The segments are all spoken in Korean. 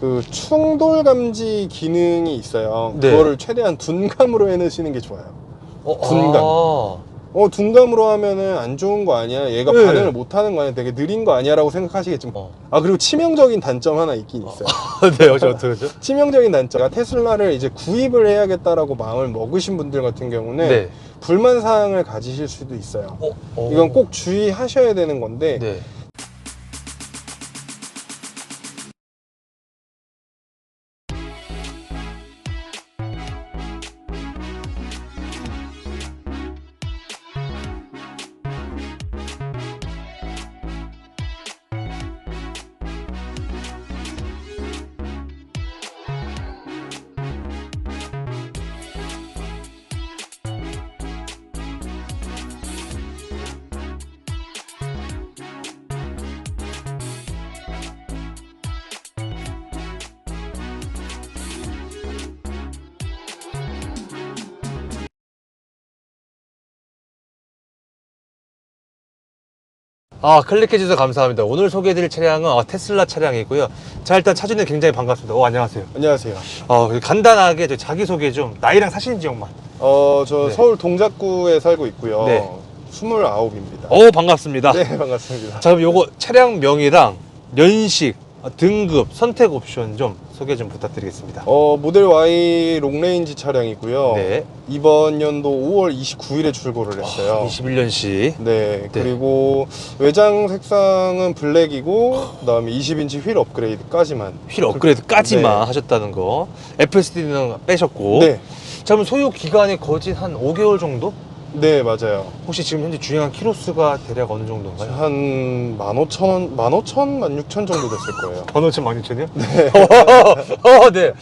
그 충돌 감지 기능이 있어요. 네. 그거를 최대한 둔감으로 해놓으시는 게 좋아요. 둔감. 아. 둔감으로 하면은 안 좋은 거 아니야? 얘가 네. 반응을 못 하는 거 아니야? 되게 느린 거 아니야? 라고 생각하시겠지만 그리고 치명적인 단점 하나 있긴 있어요. 네, 어떡하죠? 치명적인 단점. 테슬라를 이제 구입을 해야겠다라고 마음을 먹으신 분들 같은 경우는 네. 불만 사항을 가지실 수도 있어요. 이건 꼭 주의하셔야 되는 건데 네. 클릭해주셔서 감사합니다. 오늘 소개해드릴 차량은 테슬라 차량이고요. 자, 일단 차주님 굉장히 반갑습니다. 안녕하세요. 안녕하세요. 간단하게 자기소개 좀, 나이랑 사시는 지역만. 저 네. 서울 동작구에 살고 있고요. 네. 29입니다. 반갑습니다. 네, 반갑습니다. 자, 그럼 요거 차량명이랑 연식, 등급, 선택 옵션 좀 소개 좀 부탁드리겠습니다. 모델 Y 롱레인지 차량이고요. 네. 이번 연도 5월 29일에 출고를 했어요. 21년식. 네, 그리고 외장 색상은 블랙이고 그다음에 20인치 휠 업그레이드까지만. 휠 업그레이드까지만 네. 하셨다는 거. FSD는 빼셨고. 네. 자, 그럼 소요 기간이 거진 한 5개월 정도? 네, 맞아요. 혹시 지금 현재 주행한 키로수가 대략 어느 정도인가요? 한 15,000, 16,000 정도 됐을 거예요. 15,000, 16,000이요? 네. 네.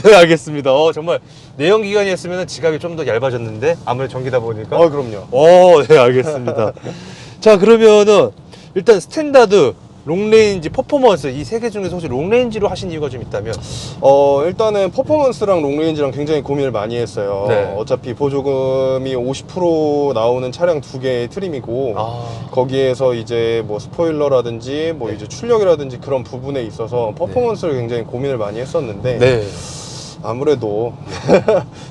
네, 알겠습니다. 정말 내연 기관이었으면 지갑이 좀 더 얇아졌는데 아무래도 전기다 보니까. 그럼요. 네, 알겠습니다. 자, 그러면은 일단 스탠다드, 롱레인지, 퍼포먼스 이 세 개 중에서 혹시 롱레인지로 하신 이유가 좀 있다면? 일단은 퍼포먼스랑 롱레인지랑 굉장히 고민을 많이 했어요. 네. 어차피 보조금이 50% 나오는 차량 두 개의 트림이고 거기에서 이제 뭐 스포일러라든지 뭐 네. 이제 출력이라든지 그런 부분에 있어서 퍼포먼스를 굉장히 고민을 많이 했었는데 네. 아무래도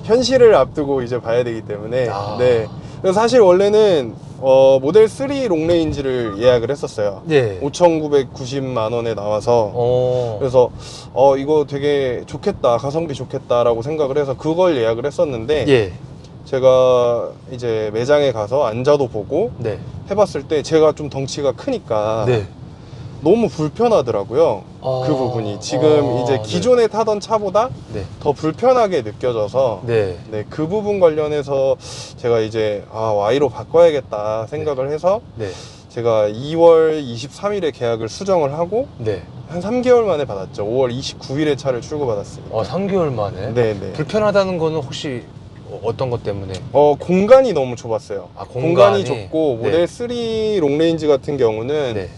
현실을 앞두고 이제 봐야 되기 때문에 네. 그래서 사실 원래는 모델 3 롱레인지를 예약을 했었어요. 네. 5,990만 원에 나와서 그래서 이거 되게 좋겠다, 가성비 좋겠다라고 생각을 해서 그걸 예약을 했었는데 예. 제가 이제 매장에 가서 앉아도 보고 네. 해봤을 때 제가 좀 덩치가 크니까 네. 너무 불편하더라고요. 그 부분이 지금 이제 기존에 타던 차보다 네. 더 불편하게 느껴져서 네. 네, 그 부분 관련해서 제가 이제 Y로 바꿔야겠다 생각을 해서 네. 제가 2월 23일에 계약을 수정을 하고 네. 한 3개월 만에 받았죠. 5월 29일에 차를 출고받았습니다. 3개월 만에? 네네. 불편하다는 거는 혹시 어떤 것 때문에? 공간이 너무 좁았어요. 공간이 좁고 네. 모델 3 롱레인지 같은 경우는 네.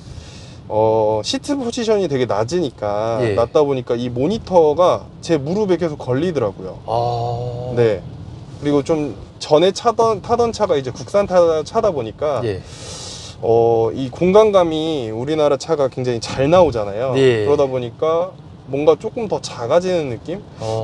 시트 포지션이 되게 낮으니까 예. 낮다 보니까 이 모니터가 제 무릎에 계속 걸리더라고요. 네. 그리고 좀 전에 타던 차가 이제 국산 차다 보니까 예. 이 공간감이 우리나라 차가 굉장히 잘 나오잖아요. 예. 그러다 보니까 뭔가 조금 더 작아지는 느낌?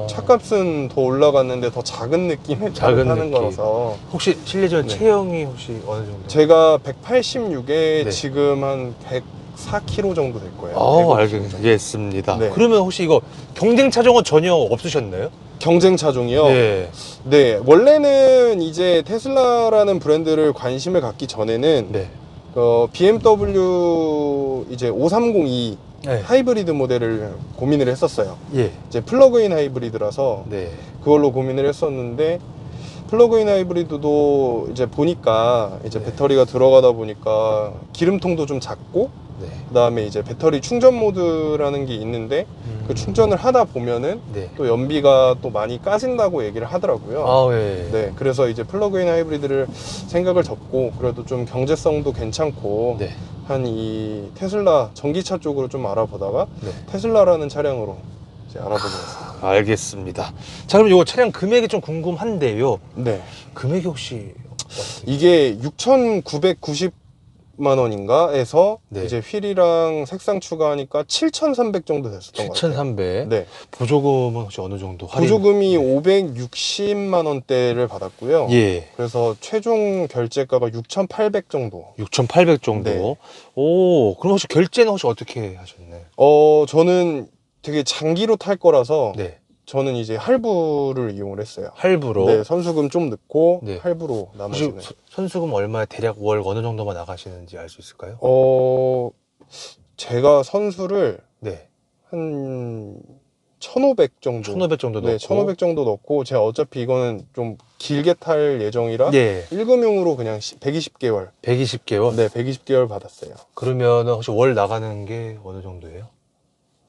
차값은 더 올라갔는데 더 작은 느낌의 차를 타는 거라서. 혹시 실례지만 네. 체형이 혹시 어느 정도? 제가 186에 네. 지금 한 104kg 정도 될 거예요. 알겠습니다. 네. 그러면 혹시 이거 경쟁 차종은 전혀 없으셨나요? 경쟁 차종이요? 네. 네, 원래는 이제 테슬라라는 브랜드를 관심을 갖기 전에는 네. BMW 이제 530e 네. 하이브리드 모델을 고민을 했었어요. 예. 이제 플러그인 하이브리드라서 네. 그걸로 고민을 했었는데 플러그인 하이브리드도 이제 보니까 이제 네. 배터리가 들어가다 보니까 기름통도 좀 작고 네. 그다음에 이제 배터리 충전 모드라는 게 있는데 그 충전을 하다 보면은 네. 또 연비가 또 많이 까진다고 얘기를 하더라고요. 예. 네, 그래서 이제 플러그인 하이브리드를 생각을 접고 그래도 좀 경제성도 괜찮고 네. 한 이 테슬라 전기차 쪽으로 좀 알아보다가 네. 테슬라라는 차량으로 이제 알아보게 됐습니다. 알겠습니다. 자, 그럼 이거 차량 금액이 좀 궁금한데요. 네, 금액이 혹시 이게 6,990 60만 원인가에서 네. 이제 휠이랑 색상 추가하니까 7,300 정도 됐었던 것 같아요. 7,300. 네. 보조금은 혹시 어느 정도 할인? 보조금이 560만 원대를 받았고요. 예. 그래서 최종 결제가가 6,800 정도. 6,800 정도. 네. 오, 그럼 혹시 결제는 혹시 어떻게 하셨나요? 저는 되게 장기로 탈 거라서 네. 저는 이제 할부를 이용을 했어요. 할부로. 네, 선수금 좀 넣고 네. 할부로 혹시 나머지는. 선수금 얼마에 대략 월 어느 정도만 나가시는지 알 수 있을까요? 제가 선수를 네. 한 1,500 정도. 1,500 정도 넣고. 네, 1,500 정도 넣고 제가 어차피 이거는 좀 길게 탈 예정이라 예. 1금융으로 그냥 120개월. 120개월. 네, 120개월 받았어요. 그러면 혹시 월 나가는 게 어느 정도예요?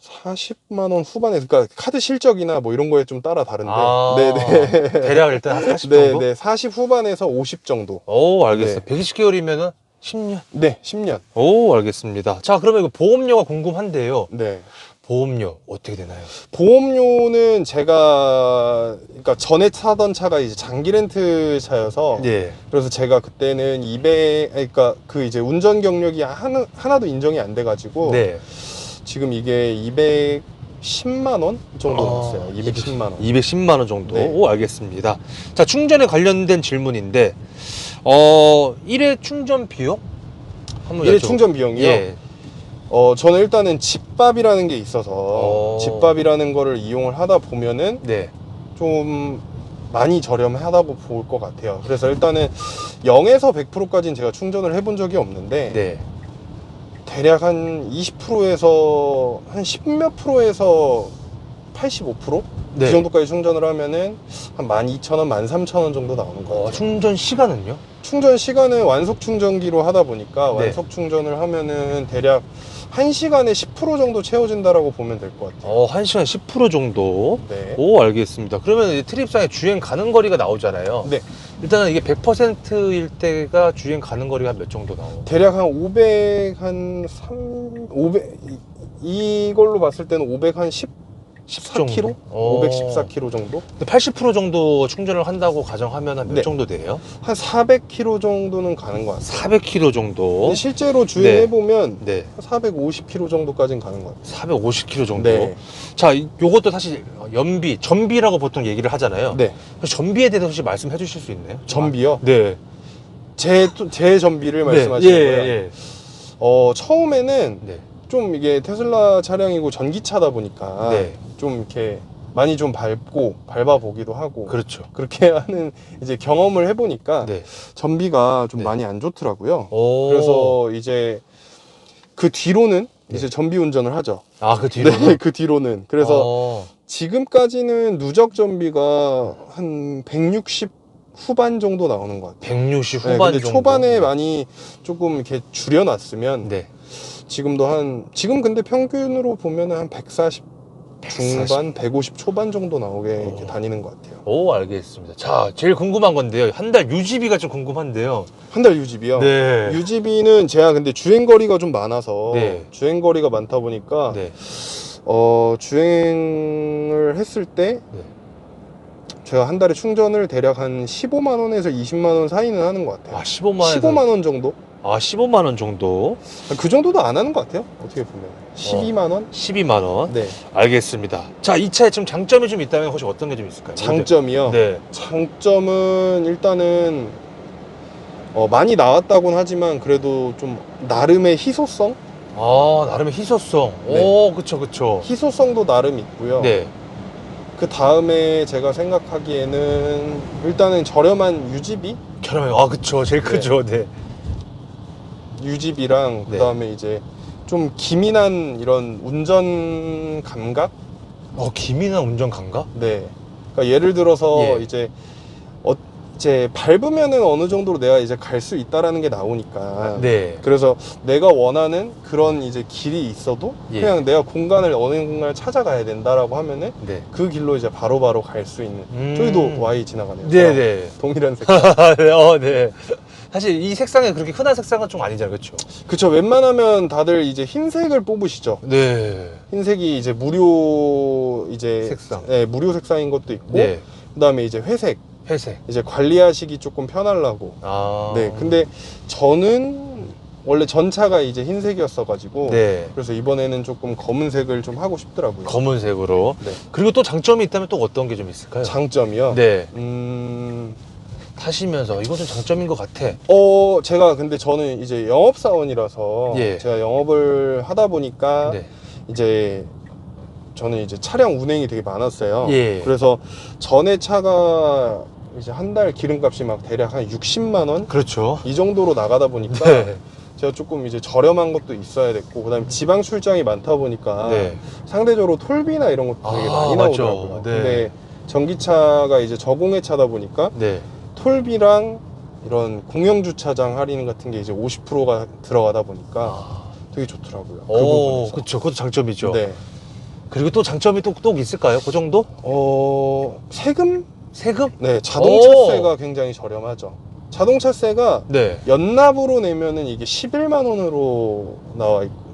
40만 원 후반에, 그러니까 카드 실적이나 뭐 이런 거에 좀 따라 다른데. 아, 네네. 대략 일단 한 40 네, 정도? 네, 40 후반에서 50 정도. 오, 알겠어요. 네. 120개월이면은 10년. 네, 10년. 오, 알겠습니다. 자, 그러면 이거 보험료가 궁금한데요. 네. 보험료 어떻게 되나요? 보험료는 제가, 그러니까 전에 타던 차가 이제 장기 렌트 차여서. 예. 그래서 제가 그때는 200, 그러니까 그 이제 운전 경력이 하나도 인정이 안 돼가지고. 네. 지금 이게 210만 원 정도 나왔어요. 210만 원. 210만 원 정도. 네. 오, 알겠습니다. 자, 충전에 관련된 질문인데, 1회 충전 비용? 한번 일회 여쭤볼게요. 충전 비용이요? 예. 저는 일단은 집밥이라는 게 있어서 집밥이라는 거를 이용을 하다 보면은 네. 좀 많이 저렴하다고 볼 것 같아요. 그래서 일단은 0에서 100%까지는 제가 충전을 해본 적이 없는데 네. 대략 한 20%에서 한 10몇 프로에서 85%? 네. 그 정도까지 충전을 하면은 한 12,000원, 13,000원 정도 나오는 것 같아요. 충전 시간은요? 충전 시간은 완속 충전기로 하다 보니까 네. 완속 충전을 하면은 대략 1시간에 10% 정도 채워진다라고 보면 될 것 같아요. 1시간 10% 정도. 네. 오, 알겠습니다. 그러면 이제 트립상에 주행 가는 거리가 나오잖아요. 네. 일단은 이게 100%일 때가 주행 가는 거리가 몇 정도 나오나요? 대략 한 500, 한 500, 이걸로 봤을 때는 500, 한 14km? 514km 정도? 80% 정도 충전을 한다고 가정하면 한 몇 네. 정도 돼요? 한 400km 정도는 가는 것 같아요. 400km 정도. 근데 실제로 주행해보면 네. 450km 정도까지는 가는 것 같아요. 450km 정도. 네. 자, 요것도 사실 전비라고 보통 얘기를 하잖아요. 네. 전비에 대해서 혹시 말씀해 주실 수 있나요? 전비요? 네. 제 전비를 말씀하시는 예, 거예요? 예. 처음에는 네. 좀 이게 테슬라 차량이고 전기차다 보니까 네. 좀 이렇게 많이 좀 밟아보기도 하고 그렇죠. 그렇게 하는 이제 경험을 해보니까 네. 전비가 좀 네. 많이 안 좋더라고요. 오. 그래서 이제 그 뒤로는 네. 이제 전비 운전을 하죠. 그 뒤로. 네, 그 뒤로는. 그래서 지금까지는 누적 전비가 한 160 후반 정도 나오는 것 같아요. 160 네, 후반 근데 정도. 초반에 많이 조금 이렇게 줄여놨으면 네. 지금 근데 평균으로 보면은 한 140 140. 중반, 150 초반 정도 나오게 이렇게 다니는 것 같아요. 오, 알겠습니다. 자, 제일 궁금한 건데요. 한 달 유지비가 좀 궁금한데요. 한 달 유지비요? 네. 유지비는 제가 근데 주행거리가 좀 많아서 네. 주행거리가 많다 보니까 네. 주행을 했을 때 네. 제가 한 달에 충전을 대략 한 15만 원에서 20만 원 사이는 하는 것 같아요. 15만 원 정도? 15만 원 정도. 그 정도도 안 하는 것 같아요. 어떻게 보면 12만 원? 12만 원. 네. 알겠습니다. 자, 이 차에 지금 장점이 좀 있다면 혹시 어떤 게 좀 있을까요? 장점이요? 네. 장점은 일단은 많이 나왔다고는 하지만 그래도 좀 나름의 희소성? 나름의 희소성. 네. 오, 그쵸. 희소성도 나름 있고요. 네. 그 다음에 제가 생각하기에는 일단은 저렴한 유지비? 저렴해요. 그쵸. 제일 크죠. 네. 유지비랑 네. 그 다음에 이제 좀 기민한 이런 운전 감각? 기민한 운전 감각? 네. 그러니까 예를 들어서 예. 이제 밟으면은 어느 정도로 내가 이제 갈 수 있다라는 게 나오니까. 네. 그래서 내가 원하는 그런 이제 길이 있어도 예. 그냥 내가 어느 공간을 찾아가야 된다라고 하면은 네. 그 길로 이제 바로바로 갈 수 있는. 저기도 Y 지나가네요. 네네. 동일한 색깔. 네. 사실 이 색상이 그렇게 흔한 색상은 좀 아니잖아요. 그쵸? 그쵸. 웬만하면 다들 이제 흰색을 뽑으시죠. 네. 흰색이 이제 무료 색상. 네, 무료 색상인 것도 있고. 네. 그다음에 이제 회색. 회색. 이제 관리하시기 조금 편하려고. 네. 근데 저는 원래 전차가 이제 흰색이었어가지고 네. 그래서 이번에는 조금 검은색을 좀 하고 싶더라고요. 검은색으로. 네. 그리고 또 장점이 있다면 또 어떤 게 좀 있을까요? 장점이요? 네. 타시면서 이건 좀 장점인 것 같아. 제가 근데 저는 이제 영업사원이라서 예. 제가 영업을 하다 보니까 네. 이제 저는 이제 차량 운행이 되게 많았어요. 예. 그래서 전에 차가 이제 한 달 기름값이 막 대략 한 60만 원? 그렇죠. 이 정도로 나가다 보니까 네. 제가 조금 이제 저렴한 것도 있어야 됐고 그다음에 지방 출장이 많다 보니까 네. 상대적으로 톨비나 이런 것도 되게 많이 맞죠. 나오더라고요. 네. 근데 전기차가 이제 저공해 차다 보니까 네. 톨비랑 이런 공영주차장 할인 같은 게 이제 50%가 들어가다 보니까 되게 좋더라고요. 그 부분에서. 그렇죠. 그것도 장점이죠. 네. 그리고 또 장점이 또 있을까요? 그 정도? 세금? 세금? 네, 자동차세가 굉장히 저렴하죠. 자동차세가 네. 연납으로 내면은 이게 11만 원으로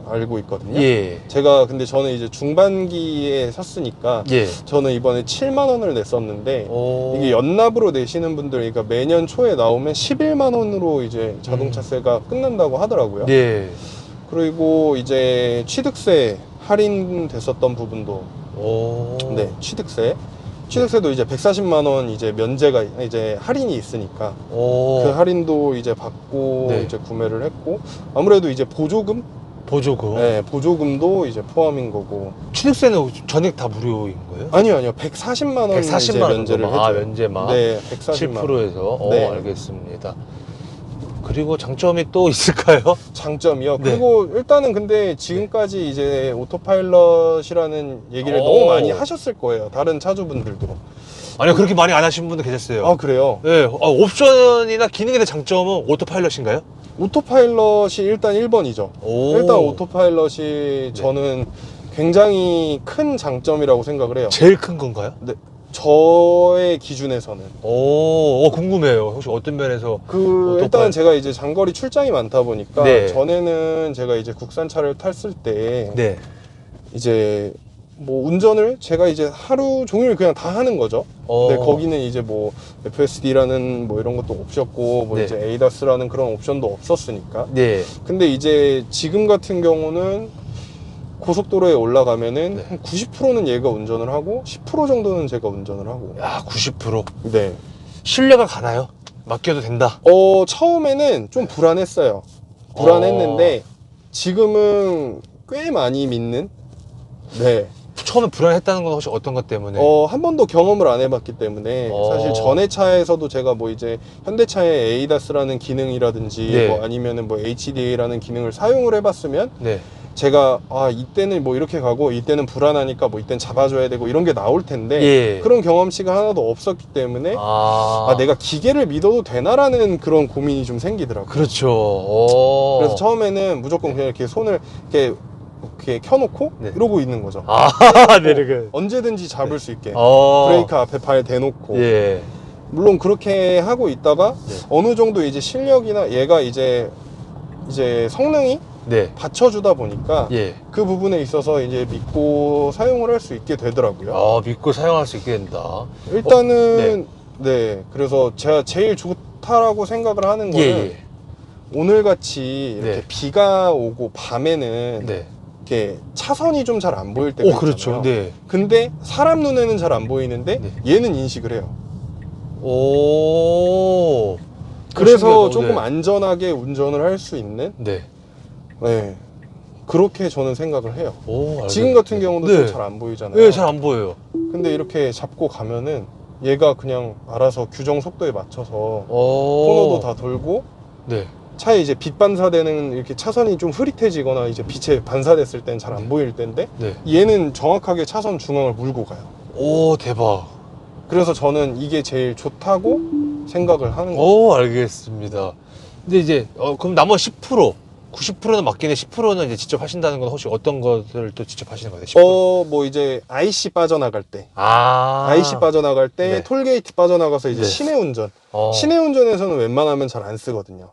알고 있거든요. 예. 제가 근데 저는 이제 중반기에 샀으니까 예. 저는 이번에 7만 원을 냈었는데 오. 이게 연납으로 내시는 분들 그러니까 매년 초에 나오면 11만 원으로 이제 자동차세가 끝난다고 하더라고요. 예. 그리고 이제 취득세 할인됐었던 부분도 오. 네, 취득세도 이제 140만 원 이제 면제가 이제 할인이 있으니까 오. 그 할인도 이제 받고 네. 이제 구매를 했고 아무래도 이제 보조금? 보조금. 네, 보조금도 이제 포함인 거고. 취득세는 전액 다 무료인 거예요? 아니요. 140만 원 140만 원 면제를 정도. 해줘요. 면제만. 네, 140만 원. 7%에서. 네. 알겠습니다. 그리고 장점이 또 있을까요? 장점이요. 네. 그리고 일단은 근데 지금까지 이제 오토파일럿이라는 얘기를 너무 많이 하셨을 거예요. 다른 차주분들도. 아니요, 그렇게 많이 안 하신 분도 계셨어요. 아, 그래요? 네. 옵션이나 기능에 대한 장점은 오토파일럿인가요? 오토파일럿이 일단 1번이죠. 오. 일단 오토파일럿이 저는 굉장히 큰 장점이라고 생각을 해요. 제일 큰 건가요? 네, 저의 기준에서는. 궁금해요. 혹시 어떤 면에서? 일단 제가 이제 장거리 출장이 많다 보니까 네. 전에는 제가 이제 국산차를 탔을 때 네. 이제 뭐 운전을 제가 이제 하루 종일 그냥 다 하는 거죠. 근데 거기는 이제 뭐 FSD라는 뭐 이런 것도 없었고 뭐 네. 이제 ADAS라는 그런 옵션도 없었으니까. 네. 근데 이제 지금 같은 경우는 고속도로에 올라가면은 네. 한 90%는 얘가 운전을 하고 10% 정도는 제가 운전을 하고. 야, 90%. 네. 신뢰가 가나요? 맡겨도 된다. 처음에는 좀 불안했어요. 불안했는데 지금은 꽤 많이 믿는. 네. 처음에 불안했다는 건 혹시 어떤 것 때문에? 한 번도 경험을 안 해봤기 때문에 사실 전에 차에서도 제가 뭐 이제 현대차의 ADAS라는 기능이라든지 네. 뭐 아니면은 뭐 HDA라는 기능을 사용을 해봤으면 네. 제가 이때는 뭐 이렇게 가고 이때는 불안하니까 뭐 이때는 잡아줘야 되고 이런 게 나올 텐데 예. 그런 경험치가 하나도 없었기 때문에 내가 기계를 믿어도 되나라는 그런 고민이 좀 생기더라고요. 그렇죠. 그래서 처음에는 무조건 그냥 이렇게 손을 이렇게 켜놓고 네. 이러고 있는 거죠. 네. 언제든지 잡을 수 있게 브레이크 앞에 발 대놓고. 예. 물론 그렇게 하고 있다가 네. 어느 정도 이제 실력이나 얘가 이제 성능이 네. 받쳐주다 보니까 예. 그 부분에 있어서 이제 믿고 사용을 할 수 있게 되더라고요. 믿고 사용할 수 있게 된다. 일단은 네. 그래서 제가 제일 좋다라고 생각을 하는 거는 예. 오늘같이 이렇게 네. 비가 오고 밤에는 네. 이렇게 차선이 좀 잘 안 보일 때가 있잖아요. 그렇죠. 네. 근데 사람 눈에는 잘 안 보이는데 네. 얘는 인식을 해요. 신기하다. 그래서 조금 네. 안전하게 운전을 할 수 있는 네. 네. 그렇게 저는 생각을 해요. 알겠습니다. 지금 같은 경우도 네. 잘 안 보이잖아요. 네, 잘 안 보여요. 근데 이렇게 잡고 가면은 얘가 그냥 알아서 규정 속도에 맞춰서 코너도 다 돌고 네. 차에 이제 빛 반사되는 이렇게 차선이 좀 흐릿해지거나 이제 빛에 반사됐을 땐 잘 안 보일 텐데 네. 얘는 정확하게 차선 중앙을 물고 가요. 대박. 그래서 저는 이게 제일 좋다고 생각을 하는 거예요. 알겠습니다. 근데 이제 그럼 나머지 90%는 맡기네 10%는 이제 직접 하신다는 건 혹시 어떤 것을 또 직접 하시는 거예요? 10%? 뭐 이제 IC 빠져나갈 때 IC 빠져나갈 때 네. 톨게이트 빠져나가서 이제 네. 시내 운전 시내 운전에서는 웬만하면 잘 안 쓰거든요.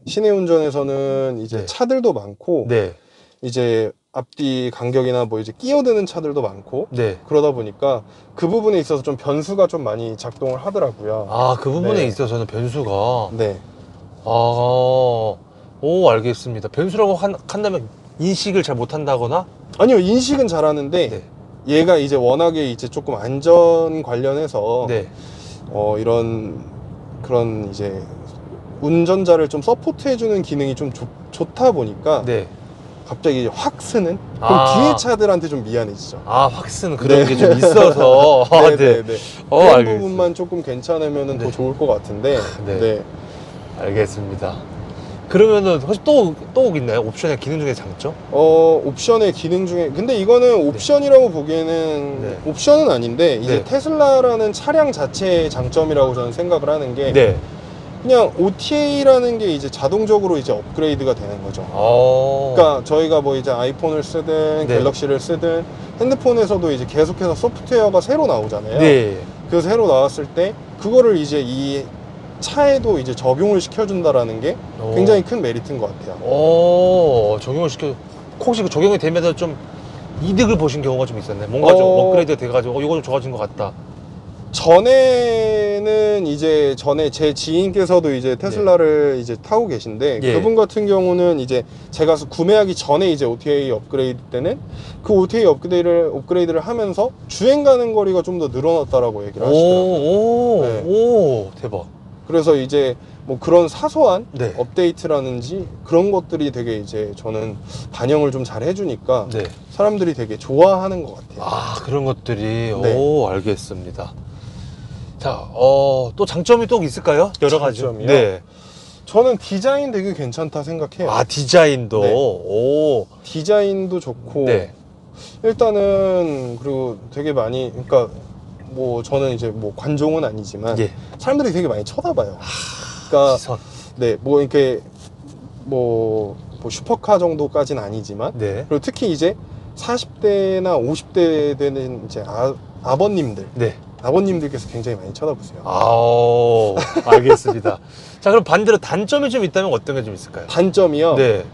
시내 운전에서는 이제 네. 차들도 많고 네. 이제 앞뒤 간격이나 뭐 이제 끼어드는 차들도 많고 네. 그러다 보니까 그 부분에 있어서 좀 변수가 좀 많이 작동을 하더라고요. 그 부분에 네. 있어서는 변수가 네. 오, 알겠습니다. 변수라고 한다면 인식을 잘 못한다거나? 아니요, 인식은 잘하는데 네. 얘가 이제 워낙에 이제 조금 안전 관련해서 네. 이런 그런 이제 운전자를 좀 서포트해주는 기능이 좀 좋다 보니까 네. 갑자기 이제 확 쓰는? 그럼 아. 뒤에 차들한테 좀 미안해지죠. 아, 확스는 그런 네. 게 좀 있어서. 아, 네. 네네네. 그런 알겠습니다. 부분만 조금 괜찮으면 네. 더 좋을 것 같은데. 네. 네. 알겠습니다. 그러면은 혹시 또 있나요? 옵션의 기능 중에 장점? 옵션의 기능 중에 근데 이거는 옵션이라고 보기에는 네. 옵션은 아닌데 이제 네. 테슬라라는 차량 자체의 장점이라고 저는 생각을 하는 게 네. 그냥 OTA라는 게 이제 자동적으로 이제 업그레이드가 되는 거죠. 그러니까 저희가 뭐 이제 아이폰을 쓰든 네. 갤럭시를 쓰든 핸드폰에서도 이제 계속해서 소프트웨어가 새로 나오잖아요. 네. 그 새로 나왔을 때 그거를 이제 이 차에도 이제 적용을 시켜준다라는 게 굉장히 큰 메리트인 것 같아요. 적용을 혹시 그 적용이 되면서 좀 이득을 보신 경우가 좀 있었나요? 뭔가 좀 업그레이드가 돼가지고 이거 좀 좋아진 것 같다. 전에 제 지인께서도 이제 테슬라를 이제 타고 계신데 예. 그분 같은 경우는 이제 제가 구매하기 전에 이제 OTA 업그레이드 때는 그 OTA 업그레이드를 하면서 주행 가는 거리가 좀 더 늘어났다라고 얘기를 하시더라고요. 네. 오, 대박. 그래서 이제 뭐 그런 사소한 네. 업데이트라든지 그런 것들이 되게 이제 저는 반영을 좀 잘 해주니까 네. 사람들이 되게 좋아하는 것 같아요. 아, 그런 것들이. 네. 오, 알겠습니다. 자, 또 장점이 또 있을까요? 여러 가지. 장점이요? 네. 저는 디자인 되게 괜찮다 생각해요. 아, 디자인도. 네. 오. 디자인도 좋고 네. 일단은 그리고 되게 많이 그러니까 뭐 저는 이제 뭐 관종은 아니지만 예. 사람들이 되게 많이 쳐다봐요. 그러니까 시선. 네, 뭐 이렇게 뭐 슈퍼카 정도까지는 아니지만 네. 그리고 특히 이제 40대나 50대 되는 이제 아버님들 네. 아버님들께서 굉장히 많이 쳐다보세요. 알겠습니다. 자, 그럼 반대로 단점이 좀 있다면 어떤 게 좀 있을까요? 단점이요? 네.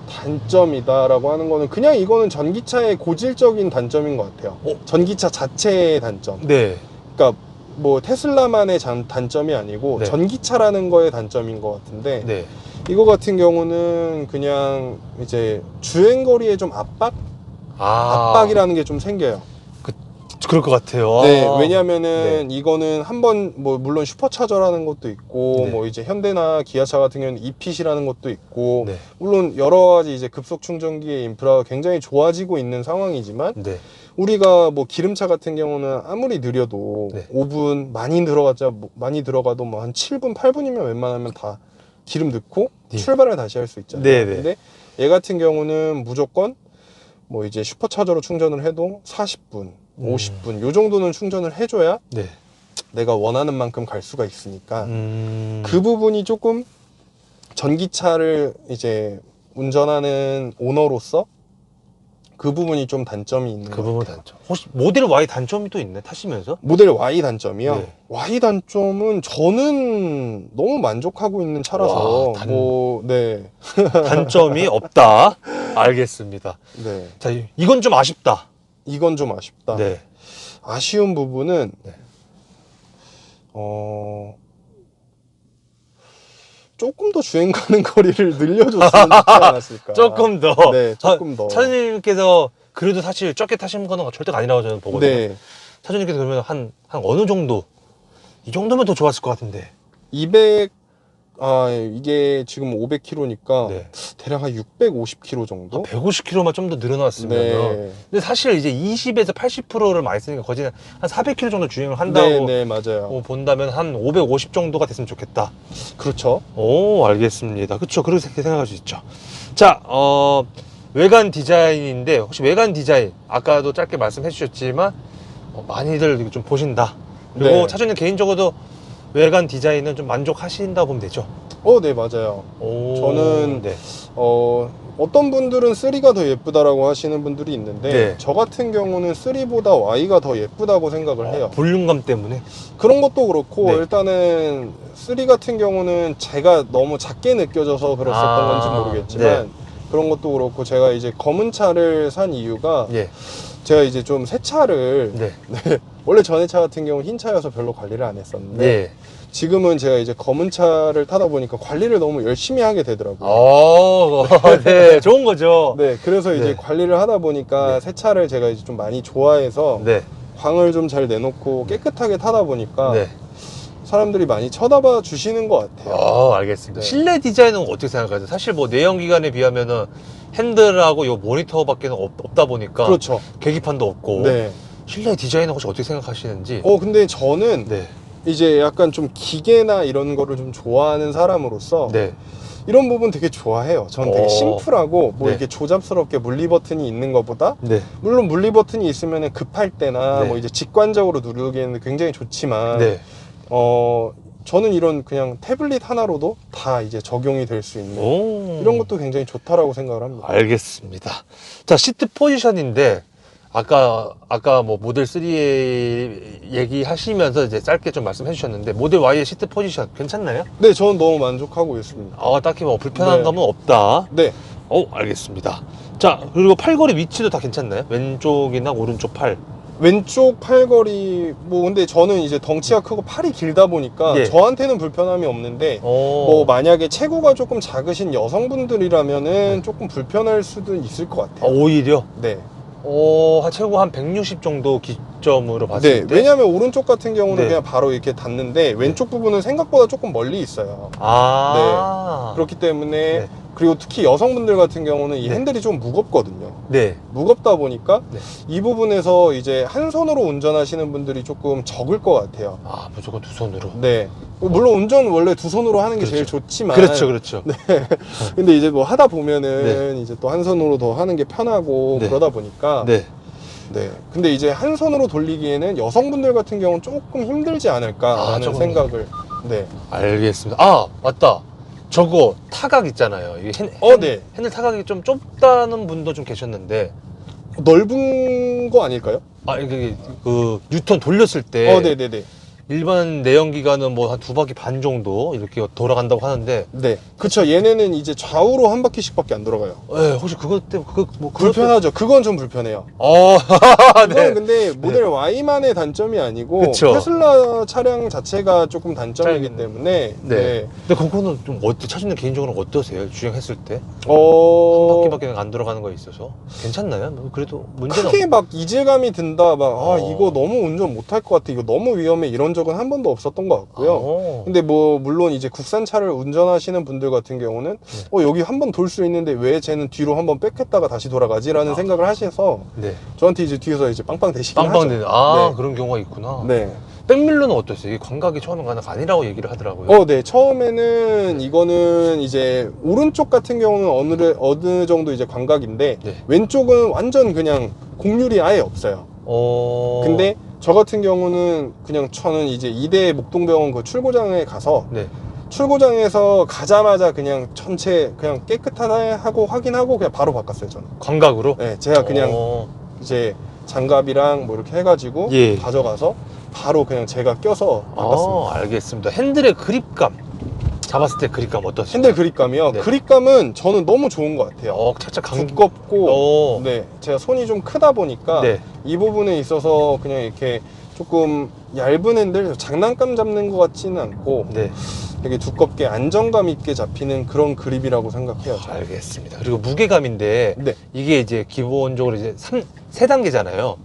단점이다라고 하는 거는 그냥 이거는 전기차의 고질적인 단점인 것 같아요. 전기차 자체의 단점. 네. 그러니까 뭐 테슬라만의 단점이 아니고 네. 전기차라는 거의 단점인 것 같은데 네. 이거 같은 경우는 그냥 이제 주행거리에 좀 압박이라는 게 좀 생겨요. 그럴 것 같아요. 네, 왜냐면은 이거는 한번 뭐 물론 슈퍼차저라는 것도 있고 네. 뭐 이제 현대나 기아차 같은 경우는 이핏이라는 것도 있고 네. 물론 여러 가지 이제 급속 충전기의 인프라가 굉장히 좋아지고 있는 상황이지만 네. 우리가 뭐 기름차 같은 경우는 아무리 느려도 네. 5분 많이 들어가도 뭐 한 7분, 8분이면 웬만하면 다 기름 넣고 네. 출발을 다시 할 수 있잖아요. 네, 네. 근데 얘 같은 경우는 무조건 뭐 이제 슈퍼차저로 충전을 해도 40분, 50분 요 정도는 충전을 해줘야 네. 내가 원하는 만큼 갈 수가 있으니까 그 부분이 조금 전기차를 이제 운전하는 오너로서 그 부분이 좀 단점이 있는 것 부분 같아요. 단점. 혹시 모델 Y 단점이 또 있네, 타시면서? 모델 Y 단점이요? 네. Y 단점은 저는 너무 만족하고 있는 차라서 와, 네. 단점이 없다. 알겠습니다. 네. 자, 이건 좀 아쉽다. 이건 좀 아쉽다. 네. 아쉬운 부분은 네. 조금 더 주행 가는 거리를 늘려줬으면 좋지 않았을까. 조금 더. 네, 조금 더. 차주님께서 그래도 사실 적게 타신 거는 절대가 아니라고 저는 보거든요. 네. 차주님께서 그러면 한 어느 정도? 이 정도면 더 좋았을 것 같은데. 이게 지금 500km니까 네. 대략 한 650km 정도? 150km만 좀 더 늘어났으면. 네. 근데 사실 이제 20에서 80%를 많이 쓰니까 거의 한 400km 정도 주행을 한다고 네, 맞아요. 본다면 한 550 정도가 됐으면 좋겠다. 그렇죠. 오, 알겠습니다. 그렇죠. 그렇게 생각할 수 있죠. 자, 외관 디자인인데 혹시 외관 디자인 아까도 짧게 말씀해 주셨지만 많이들 좀 보신다. 그리고 네. 차주님 개인적으로도 외관 디자인은 좀 만족하신다 보면 되죠. 네, 맞아요. 오, 저는 네. 어떤 분들은 3가 더 예쁘다라고 하시는 분들이 있는데 네. 저 같은 경우는 3보다 Y가 더 예쁘다고 생각을 해요. 볼륨감 때문에. 그런 것도 그렇고 네. 일단은 3 같은 경우는 제가 너무 작게 느껴져서 그랬었던 건지 모르겠지만 네. 그런 것도 그렇고 제가 이제 검은 차를 산 이유가 예. 제가 이제 좀 새 차를 네. 원래 전에 차 같은 경우 흰 차여서 별로 관리를 안 했었는데 네. 지금은 제가 이제 검은 차를 타다 보니까 관리를 너무 열심히 하게 되더라고요. 네, 좋은 거죠. 네, 그래서 이제 네. 관리를 하다 보니까 네. 새 차를 제가 이제 좀 많이 좋아해서 네. 광을 좀 잘 내놓고 깨끗하게 타다 보니까 네. 사람들이 많이 쳐다봐 주시는 것 같아요. 알겠습니다. 네. 실내 디자인은 어떻게 생각하세요? 사실 뭐 내연기관에 비하면은 핸들하고 요 모니터밖에 없다 보니까 그렇죠. 계기판도 없고 네. 실내 디자인은 혹시 어떻게 생각하시는지? 근데 저는 네. 이제 약간 좀 기계나 이런 거를 좀 좋아하는 사람으로서 네. 이런 부분 되게 좋아해요. 저는 되게 심플하고 뭐 네. 이렇게 조잡스럽게 물리 버튼이 있는 것보다 네. 물론 물리 버튼이 있으면 급할 때나 네. 뭐 이제 직관적으로 누르기에는 굉장히 좋지만 네. 저는 이런 그냥 태블릿 하나로도 다 이제 적용이 될 수 있는 이런 것도 굉장히 좋다라고 생각을 합니다. 알겠습니다. 자, 시트 포지션인데 아까 뭐 모델 3 얘기하시면서 이제 짧게 좀 말씀해 주셨는데 모델 Y의 시트 포지션 괜찮나요? 네, 저는 너무 만족하고 있습니다. 딱히 뭐 불편한 네. 감은 없다. 네, 알겠습니다. 자, 그리고 팔걸이 위치도 다 괜찮나요? 왼쪽이나 오른쪽 팔. 왼쪽 팔걸이 뭐 근데 저는 이제 덩치가 크고 팔이 길다 보니까 예. 저한테는 불편함이 없는데 뭐 만약에 체구가 조금 작으신 여성분들이라면은 조금 불편할 수도 있을 것 같아요. 오히려? 네. 체구 한 160 정도 기점으로 봤을 네, 때? 왜냐면 오른쪽 같은 경우는 네. 그냥 바로 이렇게 닿는데 왼쪽 부분은 생각보다 조금 멀리 있어요. 그렇기 때문에 네. 그리고 특히 여성분들 같은 경우는 이 네. 핸들이 좀 무겁거든요. 네. 무겁다 보니까 네. 이 부분에서 이제 한 손으로 운전하시는 분들이 조금 적을 것 같아요. 무조건 두 손으로. 네. 물론 운전 원래 두 손으로 하는 게 그렇죠. 제일 좋지만. 그렇죠. 근데 이제 뭐 하다 보면은 이제 또 한 손으로 더 하는 게 편하고 네. 그러다 보니까. 네. 네. 근데 이제 한 손으로 돌리기에는 여성분들 같은 경우는 조금 힘들지 않을까라는 조금. 생각을. 네. 알겠습니다. 맞다. 저거 타각 있잖아요. 이게 네. 핸들 타각이 좀 좁다는 분도 좀 계셨는데. 넓은 거 아닐까요? 이게 그 뉴턴 돌렸을 때 네네네. 일반 내연기관은 뭐 한 2바퀴 반 정도 이렇게 돌아간다고 하는데. 네. 그쵸. 얘네는 이제 좌우로 한 바퀴씩밖에 안 돌아가요. 네, 혹시 그것 때문에 불편하죠. 그건 좀 불편해요. 네. 그건 근데 모델 Y만의 단점이 아니고 그쵸. 테슬라 차량 자체가 조금 단점이기 때문에. 네. 근데 그거는 좀 차주님 개인적으로 어떠세요? 주행했을 때? 한 바퀴밖에 안 돌아가는 거에 있어서 괜찮나요? 뭐 그래도 문제는 크게 막 이질감이 든다. 이거 너무 운전 못할 것 같아. 이거 너무 위험해. 이런 적은 한 번도 없었던 것 같고요. 근데 뭐 물론 이제 국산차를 운전하시는 분들 같은 경우는 여기 한 번 돌 수 있는데 왜 쟤는 뒤로 한번 빽했다가 다시 돌아가지라는 생각을 하셔서 네. 저한테 이제 뒤에서 이제 빵빵 대시긴 하죠. 빵빵 되는 네. 그런 경우가 있구나. 네. 백밀러는 어떠세요? 이게 광각이 처음에 아니라고 얘기를 하더라고요. 네. 처음에는 이거는 이제 오른쪽 같은 경우는 어느 정도 이제 광각인데 네. 왼쪽은 완전 그냥 곡률이 아예 없어요. 근데 저 같은 경우는 그냥 저는 이제 이대 목동병원 그 출고장에 가서 네. 출고장에서 가자마자 그냥 전체 그냥 깨끗하다 하고 확인하고 그냥 바로 바꿨어요, 저는. 광각으로? 네, 제가 그냥 이제 장갑이랑 뭐 이렇게 해가지고 가져가서 바로 그냥 제가 껴서 바꿨습니다. 알겠습니다. 핸들의 그립감 잡았을 때 그립감 어떠세요? 핸들 그립감이요? 네. 그립감은 저는 너무 좋은 것 같아요. 살짝 두껍고 네, 제가 손이 좀 크다 보니까 네. 이 부분에 있어서 그냥 이렇게 조금 얇은 핸들, 장난감 잡는 것 같지는 않고 네. 되게 두껍게 안정감 있게 잡히는 그런 그립이라고 생각해요. 저는. 알겠습니다. 그리고 무게감인데 네. 이게 이제 기본적으로 이제 3단계잖아요.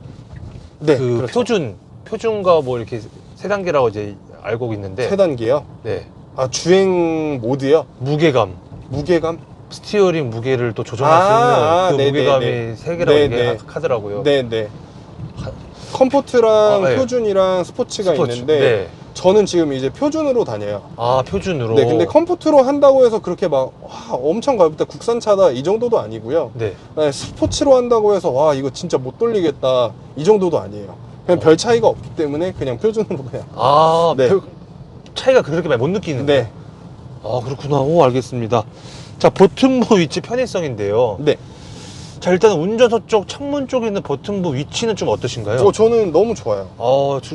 네, 그 그렇죠. 표준과 뭐 이렇게 3단계라고 이제 알고 있는데. 3단계요? 네. 주행 모드요? 무게감. 스티어링 무게를 또 조정할 수 있는 그 무게감이 3개라고 하더라고요. 네네. 컴포트랑 네. 표준이랑 스포츠가 있는데 네. 저는 지금 이제 표준으로 다녀요. 표준으로. 네, 근데 컴포트로 한다고 해서 그렇게 막 엄청 가볍다, 국산차다 이 정도도 아니고요. 네. 스포츠로 한다고 해서 이거 진짜 못 돌리겠다 이 정도도 아니에요. 그냥 별 차이가 없기 때문에 그냥 표준으로 그냥. 네. 네. 차이가 그렇게 많이 못 느끼는데. 네. 그렇구나. 알겠습니다. 자, 버튼부 위치 편의성인데요. 네. 자, 일단 운전석 쪽 창문 쪽에 있는 버튼부 위치는 좀 어떠신가요? 저는 너무 좋아요.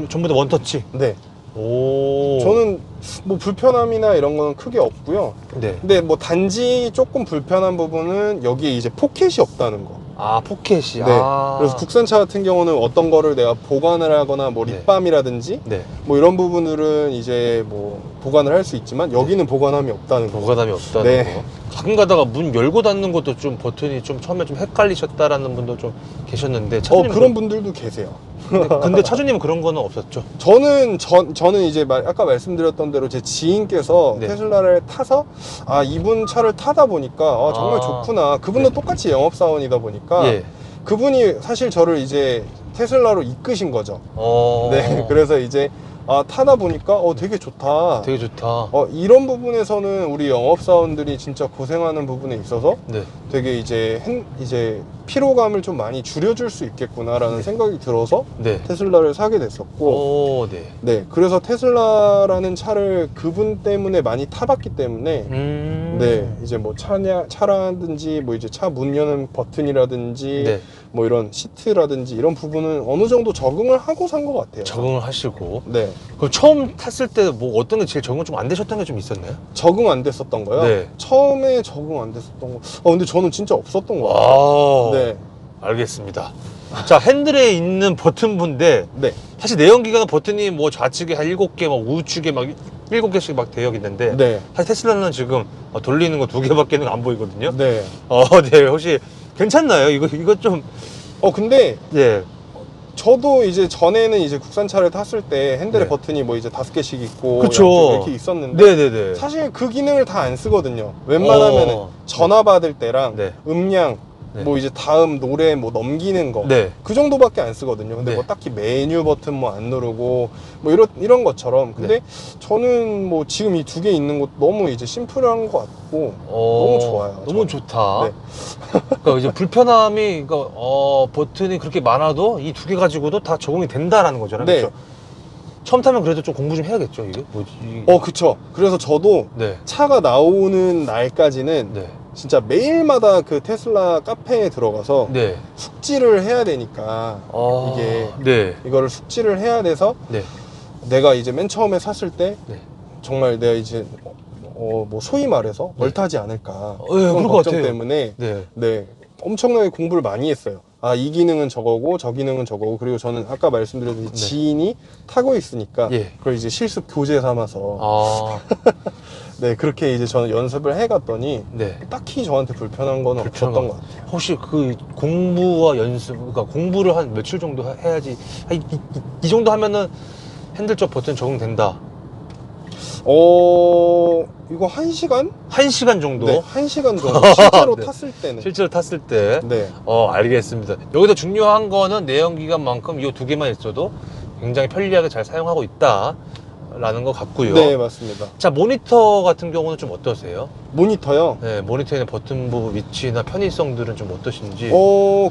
전부 다 원터치. 네. 저는 뭐 불편함이나 이런 거는 크게 없고요. 네. 근데 뭐 단지 조금 불편한 부분은 여기에 이제 포켓이 없다는 거. 아, 포켓이. 네. 아. 그래서 국산차 같은 경우는 어떤 거를 내가 보관을 하거나 뭐 네. 립밤이라든지 네. 뭐 이런 부분들은 이제 뭐 보관을 할 수 있지만 여기는 보관함이 없다는 거. 보관함이 없다는 네. 거. 가끔 가다가 문 열고 닫는 것도 좀 버튼이 좀 처음에 좀 헷갈리셨다라는 분도 좀 계셨는데. 차주님 그런 분들도 계세요. 근데 차주님은 그런 거는 없었죠? 저는 이제 아까 말씀드렸던 대로 제 지인께서 네. 테슬라를 타서 아 이분 차를 타다 보니까 아, 정말 아. 좋구나. 그분도 네. 똑같이 영업사원이다 보니까 예. 그분이 사실 저를 이제 테슬라로 이끄신 거죠. 어. 네, 그래서 이제 아, 타다 보니까 되게 좋다. 되게 좋다. 이런 부분에서는 우리 영업사원들이 진짜 고생하는 부분에 있어서 네. 되게 이제 피로감을 좀 많이 줄여줄 수 있겠구나라는 네. 생각이 들어서 네. 테슬라를 사게 됐었고, 오, 네. 네, 그래서 테슬라라는 차를 그분 때문에 많이 타봤기 때문에, 네, 이제 뭐 차라든지 뭐 이제 차 문 여는 버튼이라든지 네. 뭐 이런 시트라든지 이런 부분은 어느 정도 적응을 하고 산 것 같아요. 적응을 하시고. 네, 그럼 처음 탔을 때 뭐 어떤 게 제일 적응 좀 안 되셨던 게 좀 있었나요? 적응 안 됐었던 거요. 네. 처음에 적응 안 됐었던 거. 근데 저는 진짜 없었던 거 같아요. 와. 네, 알겠습니다. 자, 핸들에 있는 버튼부인데 네, 사실 내연기관은 버튼이 뭐 좌측에 한 7개, 막 우측에 막 7개씩 막 되어 있는데 네, 사실 테슬라는 지금 돌리는 거 2개밖에는 안 보이거든요. 네. 네. 혹시 괜찮나요? 이거 좀. 근데 예. 저도 이제 전에는 이제 국산차를 탔을 때 핸들에 네. 버튼이 뭐 이제 5개씩 있고 그쵸. 양쪽에 이렇게 있었는데 네네네. 사실 그 기능을 다 안 쓰거든요. 웬만하면은 전화 받을 때랑 네. 음량 네. 뭐 이제 다음 노래 뭐 넘기는 거 네. 그 정도밖에 안 쓰거든요. 근데 네. 뭐 딱히 메뉴 버튼 뭐 안 누르고 뭐 이런 것처럼. 근데 저는 뭐 지금 이 2개 있는 것도 너무 이제 심플한 것 같고 너무 좋아요. 너무 저는. 좋다. 네. 그러니까 이제 불편함이 버튼이 그렇게 많아도 이 2개 가지고도 다 적응이 된다라는 거잖아요. 네. 그렇죠? 처음 타면 그래도 좀 공부 좀 해야겠죠, 이게? 뭐지? 그쵸. 그래서 저도 네. 차가 나오는 날까지는 네. 진짜 매일마다 그 테슬라 카페에 들어가서 네. 숙지를 해야 되니까 이게 네. 이거를 숙지를 해야 돼서 네. 내가 이제 맨 처음에 샀을 때 네. 정말 내가 이제 뭐 소위 말해서 얼타지 않을까 그럴 그런 것 걱정 같아요. 때문에 네. 네 엄청나게 공부를 많이 했어요. 이 기능은 저거고 저 기능은 저거고 그리고 저는 아까 말씀드렸듯이 지인이 타고 있으니까 예. 그걸 이제 실습 교재 삼아서 네 그렇게 이제 저는 연습을 해갔더니 네. 딱히 저한테 불편한 건 불편한 없었던 것 같아요. 혹시 그 공부와 연습, 그러니까 공부를 한 며칠 정도 해야지, 이 정도 하면은 핸들 쪽 버튼 적응된다. 이거 1시간? 1시간 정도? 네, 1시간 정도. 실제로 네. 탔을 때는. 실제로 탔을 때. 네. 알겠습니다. 여기서 중요한 거는 내연기관만큼 이 2개만 있어도 굉장히 편리하게 잘 사용하고 있다라는 것 같고요. 네, 맞습니다. 자, 모니터 같은 경우는 좀 어떠세요? 모니터요? 네, 모니터에 있는 버튼부 위치나 편의성들은 좀 어떠신지.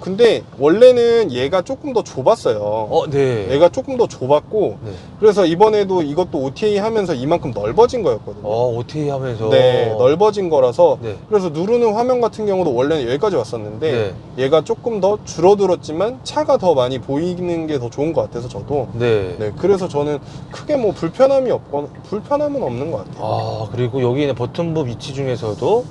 근데 원래는 얘가 조금 더 좁았어요. 네. 얘가 조금 더 좁았고, 네. 그래서 이번에도 이것도 OTA 하면서 이만큼 넓어진 거였거든요. OTA 하면서. 네, 넓어진 거라서. 네. 그래서 누르는 화면 같은 경우도 원래는 여기까지 왔었는데, 얘가 조금 더 줄어들었지만 차가 더 많이 보이는 게 더 좋은 것 같아서 저도. 네. 네, 그래서 저는 크게 뭐 불편함은 없는 것 같아요. 그리고 여기 있는 버튼부 위치 중에서도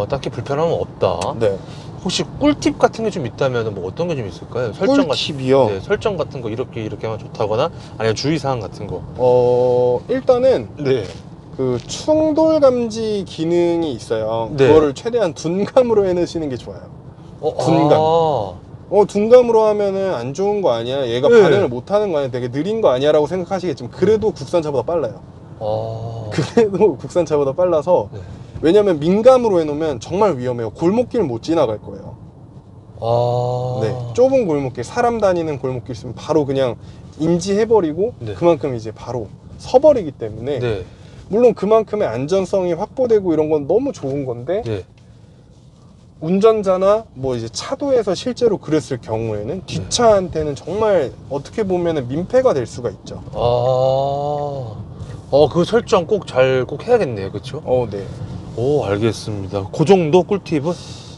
딱히 불편함은 없다. 네. 혹시 꿀팁 같은 게 좀 있다면 뭐 어떤 게 좀 있을까요? 꿀팁이요? 네, 설정 같은 거 이렇게 하면 좋다거나 아니면 주의사항 같은 거. 일단은 네. 그 충돌 감지 기능이 있어요. 네. 그거를 최대한 둔감으로 해놓으시는 게 좋아요. 둔감. 둔감으로 하면은 안 좋은 거 아니야? 얘가 네. 반응을 못 하는 거 아니야? 되게 느린 거 아니야? 라고 생각하시겠지만 그래도 국산차보다 빨라요. 그래도 국산차보다 빨라서 네. 왜냐면 민감으로 해놓으면 정말 위험해요. 골목길 못 지나갈 거예요. 네, 좁은 골목길, 사람 다니는 골목길 있으면 바로 그냥 인지해버리고 네. 그만큼 이제 바로 서버리기 때문에 네. 물론 그만큼의 안전성이 확보되고 이런 건 너무 좋은 건데 네. 운전자나 뭐 이제 차도에서 실제로 그랬을 경우에는 뒷차한테는 정말 어떻게 보면은 민폐가 될 수가 있죠. 그 설정 꼭 해야겠네요. 그쵸? 네. 알겠습니다. 그 정도 꿀팁은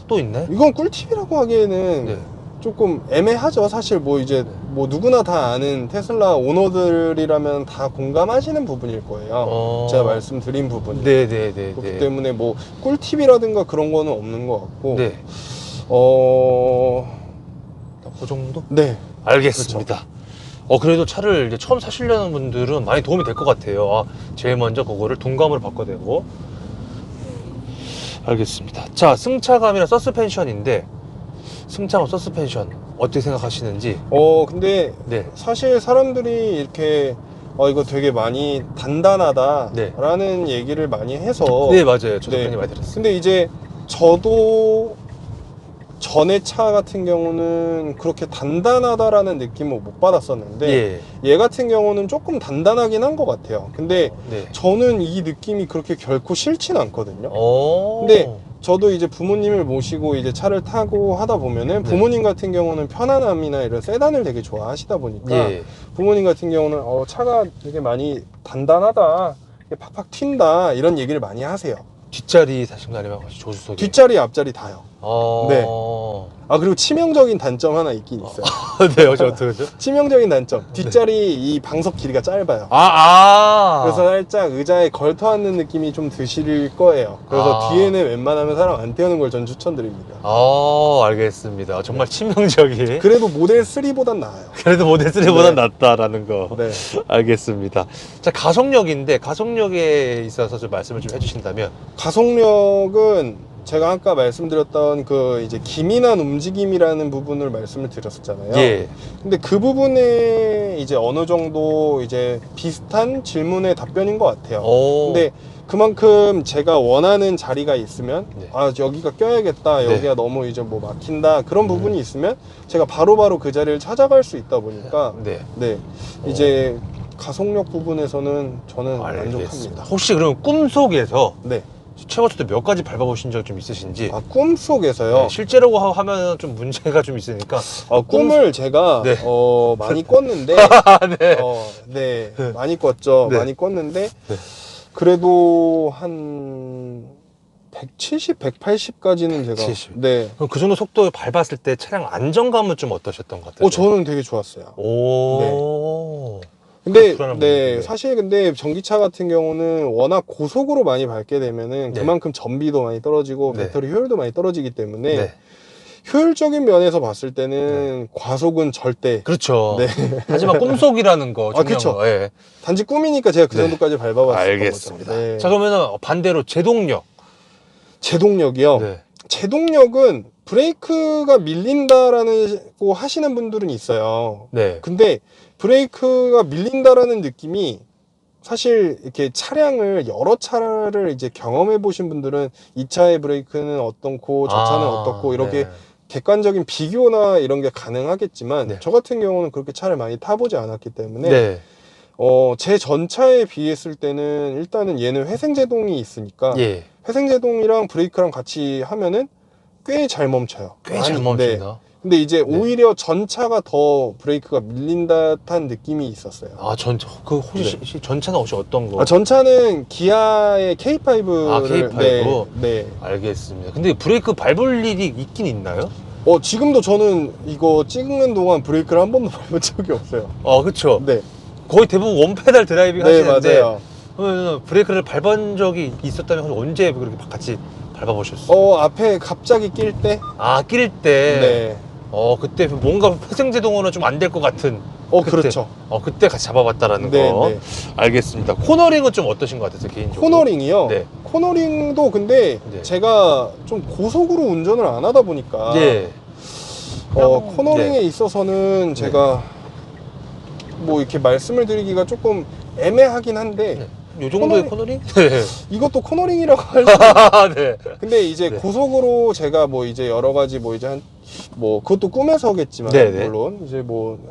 또 있나요? 이건 꿀팁이라고 하기에는 네. 조금 애매하죠. 사실 뭐 이제 뭐 누구나 다 아는 테슬라 오너들이라면 다 공감하시는 부분일 거예요. 제가 말씀드린 부분이. 네네네. 그렇기 때문에 뭐 꿀팁이라든가 그런 거는 없는 것 같고. 네. 그 정도? 네. 알겠습니다. 그래도 차를 이제 처음 사시려는 분들은 많이 도움이 될 것 같아요. 제일 먼저 그거를 둔감으로 바꿔대고. 알겠습니다. 자, 승차감이랑 서스펜션인데, 승차감, 서스펜션 어떻게 생각하시는지. 근데 네. 사실 사람들이 이렇게 이거 되게 많이 단단하다라는 얘기를 많이 해서 네, 맞아요. 저도 네. 그런 얘기 많이 들었어요. 근데 이제 저도 전에 차 같은 경우는 그렇게 단단하다라는 느낌을 못 받았었는데 예. 얘 같은 경우는 조금 단단하긴 한 것 같아요. 근데 네. 저는 이 느낌이 그렇게 결코 싫진 않거든요. 오. 근데 저도 이제 부모님을 모시고 이제 차를 타고 하다 보면은 네. 부모님 같은 경우는 편안함이나 이런 세단을 되게 좋아하시다 보니까 예. 부모님 같은 경우는 차가 되게 많이 단단하다, 팍팍 튄다 이런 얘기를 많이 하세요. 뒷자리 타신 거 아니면 조수석에? 뒷자리, 앞자리 다요. 네. 그리고 치명적인 단점 하나 있긴 있어요. 네, 어떻게 그죠? 치명적인 단점. 뒷자리 이 방석 길이가 짧아요. 그래서 그래서 살짝 의자에 걸터 앉는 느낌이 좀 드실 거예요. 그래서 뒤에는 웬만하면 사람 안 태우는 걸 전 추천드립니다. 알겠습니다. 정말 치명적인. 그래도 모델 3보단 나아요. 그래도 모델 3보단 네. 낫다라는 거. 네. 알겠습니다. 자, 가속력인데, 가속력에 있어서 좀 말씀을 좀 해주신다면. 가속력은 제가 아까 말씀드렸던 그 이제 기민한 움직임이라는 부분을 말씀을 드렸었잖아요. 예. 근데 그 부분에 이제 어느 정도 이제 비슷한 질문의 답변인 것 같아요. 근데 그만큼 제가 원하는 자리가 있으면 네. 여기가 껴야겠다, 네. 여기가 너무 이제 뭐 막힌다 그런 부분이 있으면 제가 바로바로 그 자리를 찾아갈 수 있다 보니까 네. 이제 가속력 부분에서는 저는 알겠습니다. 만족합니다. 혹시 그럼 꿈속에서 네. 최고속도 몇 가지 밟아보신 적 좀 있으신지? 꿈속에서요? 네, 실제로 하면 좀 문제가 좀 있으니까. 꿈을 제가 네. 많이 꿨는데 네. 네, 많이 꿨죠. 네. 많이 꿨는데 네. 그래도 한 170, 180까지는 제가 170. 네. 그럼 그 정도 속도를 밟았을 때 차량 안정감은 좀 어떠셨던 것 같아요? 저는 되게 좋았어요. 근데 불안한 네, 부분인데. 사실 근데 전기차 같은 경우는 워낙 고속으로 많이 밟게 되면은 네. 그만큼 전비도 많이 떨어지고 네. 배터리 효율도 많이 떨어지기 때문에 네. 효율적인 면에서 봤을 때는 과속은 절대 그렇죠. 네. 하지만 꿈속이라는 거. 그쵸. 거. 예. 단지 꿈이니까 제가 그 네. 정도까지 밟아봤었던 알겠습니다. 거죠. 네. 자, 그러면은 반대로 제동력. 제동력이요. 네. 제동력은 브레이크가 밀린다라고 하시는 분들은 있어요. 네. 근데 브레이크가 밀린다라는 느낌이 사실 이렇게 차량을 여러 차를 이제 경험해 보신 분들은 이 차의 브레이크는 어떻고 저 차는 어떻고 이렇게 네. 객관적인 비교나 이런 게 가능하겠지만 네. 저 같은 경우는 그렇게 차를 많이 타보지 않았기 때문에 네. 제 전차에 비했을 때는 일단은 얘는 회생제동이 있으니까 예. 회생제동이랑 브레이크랑 같이 하면은 꽤 잘 멈춰요. 꽤 잘 멈춘다. 근데 이제 네. 오히려 전차가 더 브레이크가 밀린 듯한 느낌이 있었어요. 혹시 전차는 혹시 어떤 거? 전차는 기아의 K5를 K5. 네. 알겠습니다. 근데 브레이크 밟을 일이 있긴 있나요? 지금도 저는 이거 찍는 동안 브레이크를 한 번도 밟은 적이 없어요. 그쵸. 네. 거의 대부분 원페달 드라이빙 네, 하시는데. 맞아요. 그러면 브레이크를 밟은 적이 있었다면 언제 그렇게 같이 밟아보셨어요? 앞에 갑자기 낄 때? 낄 때? 네. 그때 뭔가 회생제동으로는 좀 안 될 것 같은. 그때. 그렇죠. 그때 같이 잡아봤다라는 네, 거. 네. 알겠습니다. 코너링은 좀 어떠신 것 같아요, 개인적으로? 코너링이요? 네. 코너링도 근데 네. 제가 좀 고속으로 운전을 안 하다 보니까 예. 코너링에 있어서는 제가 뭐 이렇게 말씀을 드리기가 조금 애매하긴 한데 요 정도의 코너링? 이것도 코너링이라고 할 수 네. 근데 이제 네. 고속으로 제가 뭐 이제 여러 가지 뭐 이제 그것도 꿈에서겠지만 네네. 물론 이제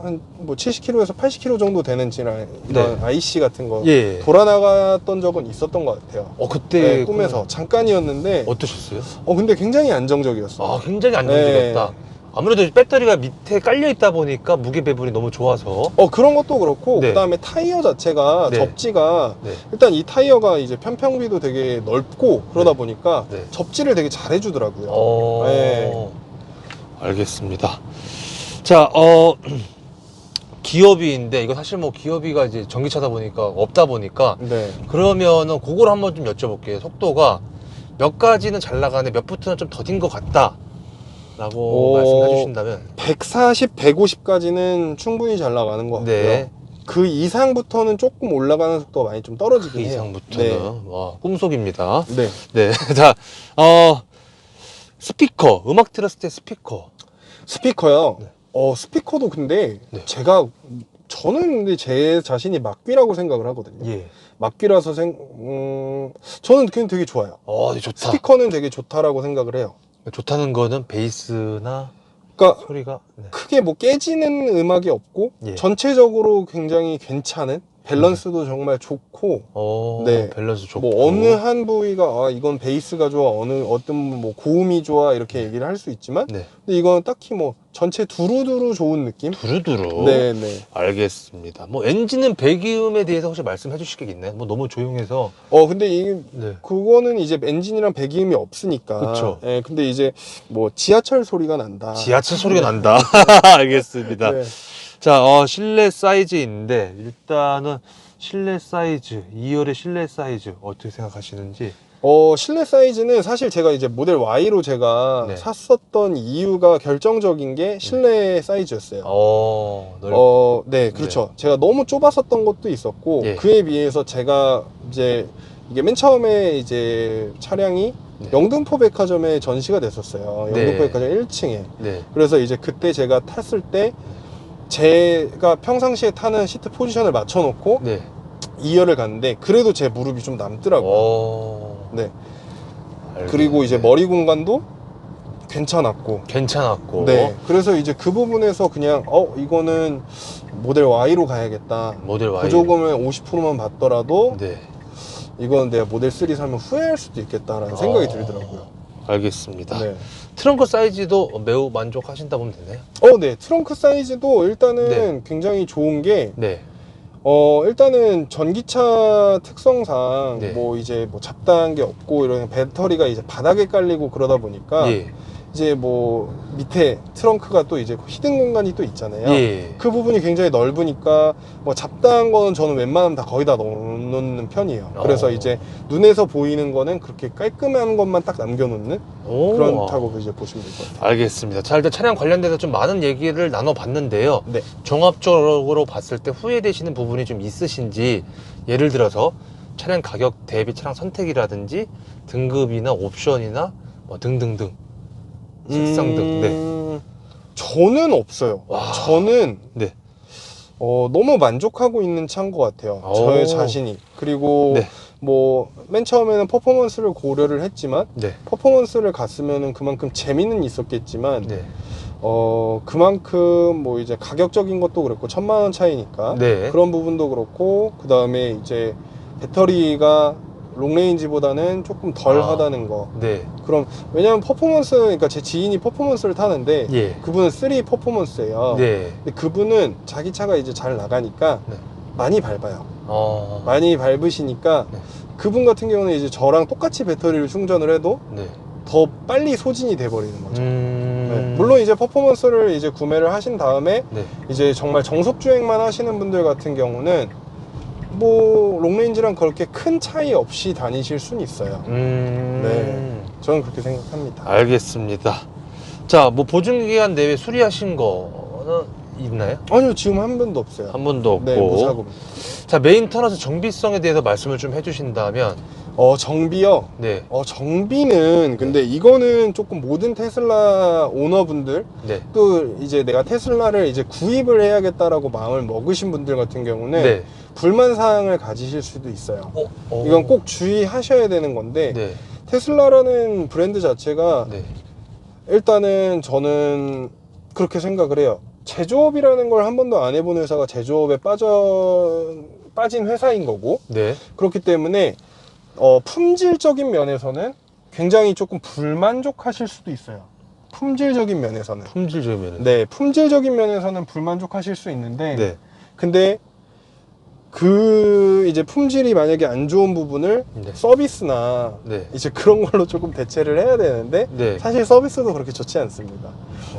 한 70km에서 80km 정도 되는 이런 네. IC 같은 거 예. 돌아 나갔던 적은 있었던 것 같아요. 그때 네, 꿈에서 잠깐이었는데 어떠셨어요? 근데 굉장히 안정적이었어요. 굉장히 안정적이었다. 네. 아무래도 배터리가 밑에 깔려 있다 보니까 무게 배분이 너무 좋아서. 그런 것도 그렇고 네. 그다음에 타이어 자체가 네. 접지가 네. 일단 이 타이어가 이제 편평비도 되게 넓고 그러다 네. 보니까 네. 접지를 되게 잘해주더라고요. 네. 알겠습니다. 자, 기어비인데 이거 사실 뭐 기어비가 이제 전기차다 보니까 없다 보니까 네. 그러면은 그걸 한번 좀 여쭤볼게요. 속도가 몇 가지는 잘 나가는데 몇 부터는 좀 더딘 것 같다. 라고 말씀해 주신다면 140, 150까지는 충분히 잘 나가는 것 같고요. 네. 그 이상부터는 조금 올라가는 속도가 많이 좀 떨어지긴 그 해요. 이상부터는 네. 와, 꿈속입니다. 네. 네. 자, 스피커, 음악 들었을 때 스피커. 스피커요. 네. 스피커도 근데 네. 저는 근데 제 자신이 막귀라고 생각을 하거든요. 예. 막귀라서 저는 그냥 되게 좋아요. 네, 좋다. 스피커는 되게 좋다라고 생각을 해요. 좋다는 거는 베이스나 그러니까 소리가 네. 크게 뭐 깨지는 음악이 없고 예. 전체적으로 굉장히 괜찮은 밸런스도 정말 좋고 네. 밸런스 좋고 뭐 어느 한 부위가 이건 베이스가 좋아 어떤 뭐 고음이 좋아 이렇게 얘기를 할 수 있지만 네. 근데 이건 딱히 뭐 전체 두루두루 좋은 느낌? 두루두루. 네네. 알겠습니다. 뭐 엔진은 배기음에 대해서 혹시 말씀해 주실 게 있나요? 뭐 너무 조용해서. 근데 네. 그거는 이제 엔진이랑 배기음이 없으니까. 그쵸. 예, 근데 이제 뭐 지하철 소리가 난다. 지하철 소리가 난다. 알겠습니다. 네. 자, 실내 사이즈인데 일단은 실내 사이즈, 2열의 실내 사이즈 어떻게 생각하시는지? 실내 사이즈는 사실 제가 이제 모델 Y로 제가 네. 샀었던 이유가 결정적인 게 실내 사이즈였어요. 네, 그렇죠. 제가 너무 좁았었던 것도 있었고, 예. 그에 비해서 제가 이제 이게 맨 처음에 이제 차량이 네. 영등포 백화점에 전시가 됐었어요. 네. 영등포 백화점 1층에. 네. 그래서 이제 그때 제가 탔을 때 제가 평상시에 타는 시트 포지션을 맞춰놓고 네. 2열을 갔는데 그래도 제 무릎이 좀 남더라고요. 네. 그리고 이제 머리 공간도 괜찮았고. 네. 그래서 이제 그 부분에서 그냥 이거는 모델 Y로 가야겠다. 모델 Y. 보조금을 50%만 받더라도 네. 이건 내가 모델 3 사면 후회할 수도 있겠다라는 생각이 들더라고요. 알겠습니다. 네. 트렁크 사이즈도 매우 만족하신다 보면 되나요? 네. 트렁크 사이즈도 일단은 네. 굉장히 좋은 게 네. 일단은 전기차 특성상 네. 뭐 이제 뭐 잡다한 게 없고 이런 배터리가 이제 바닥에 깔리고 그러다 보니까 예. 이제 뭐 밑에 트렁크가 또 이제 히든 공간이 또 있잖아요. 예. 그 부분이 굉장히 넓으니까 뭐 잡다한 거는 저는 웬만하면 다 거의 다 넣어놓는 편이에요. 그래서 이제 눈에서 보이는 거는 그렇게 깔끔한 것만 딱 남겨놓는 그렇다고 이제 보시면 될 것 같아요. 알겠습니다. 자, 일단 차량 관련돼서 좀 많은 얘기를 나눠봤는데요. 네. 종합적으로 봤을 때 후회되시는 부분이 좀 있으신지, 예를 들어서 차량 가격 대비 차량 선택이라든지 등급이나 옵션이나 뭐 등등등 색상 등. 네. 저는 없어요. 와. 저는 네. 너무 만족하고 있는 차인 것 같아요. 저의 자신이. 그리고 네. 뭐 맨 처음에는 퍼포먼스를 고려를 했지만 네. 퍼포먼스를 갔으면은 그만큼 재미는 있었겠지만 네. 그만큼 뭐 이제 가격적인 것도 그렇고 1000만 원 차이니까 네. 그런 부분도 그렇고 그 다음에 이제 배터리가 롱레인지보다는 조금 덜 하다는 거. 네. 그럼 왜냐면 퍼포먼스, 그러니까 제 지인이 퍼포먼스를 타는데 예. 그분은 3 퍼포먼스예요. 네. 근데 그분은 자기 차가 이제 잘 나가니까 네. 많이 밟아요. 어. 많이 밟으시니까 네. 그분 같은 경우는 이제 저랑 똑같이 배터리를 충전을 해도 네. 더 빨리 소진이 돼버리는 거죠. 음... 네. 물론 이제 퍼포먼스를 이제 구매를 하신 다음에 네. 이제 정말 정석 주행만 하시는 분들 같은 경우는 뭐 롱레인지랑 그렇게 큰 차이 없이 다니실 수는 있어요. 네, 저는 그렇게 생각합니다. 알겠습니다. 자, 뭐 보증기간 내외 수리하신 거는 있나요? 아니요, 지금 한 번도 없어요. 한 번도 없고. 네, 무사고입니다. 자, 메인 터널에서 정비성에 대해서 말씀을 좀 해주신다면. 정비요? 네. 정비는 근데 이거는 조금 모든 테슬라 오너분들 네. 또 이제 내가 테슬라를 이제 구입을 해야겠다라고 마음을 먹으신 분들 같은 경우는 네. 불만 사항을 가지실 수도 있어요. 이건 꼭 주의하셔야 되는 건데 네. 테슬라라는 브랜드 자체가 네. 일단은 저는 그렇게 생각을 해요. 제조업이라는 걸 한 번도 안 해본 회사가 제조업에 빠진 회사인 거고, 네. 그렇기 때문에 품질적인 면에서는 굉장히 조금 불만족하실 수도 있어요. 품질적인 면에서는. 품질적인 면에서. 네, 품질적인 면에서는 불만족하실 수 있는데, 네. 근데 이제 품질이 만약에 안 좋은 부분을 네. 서비스나 네. 이제 그런 걸로 조금 대체를 해야 되는데 네. 사실 서비스도 그렇게 좋지 않습니다.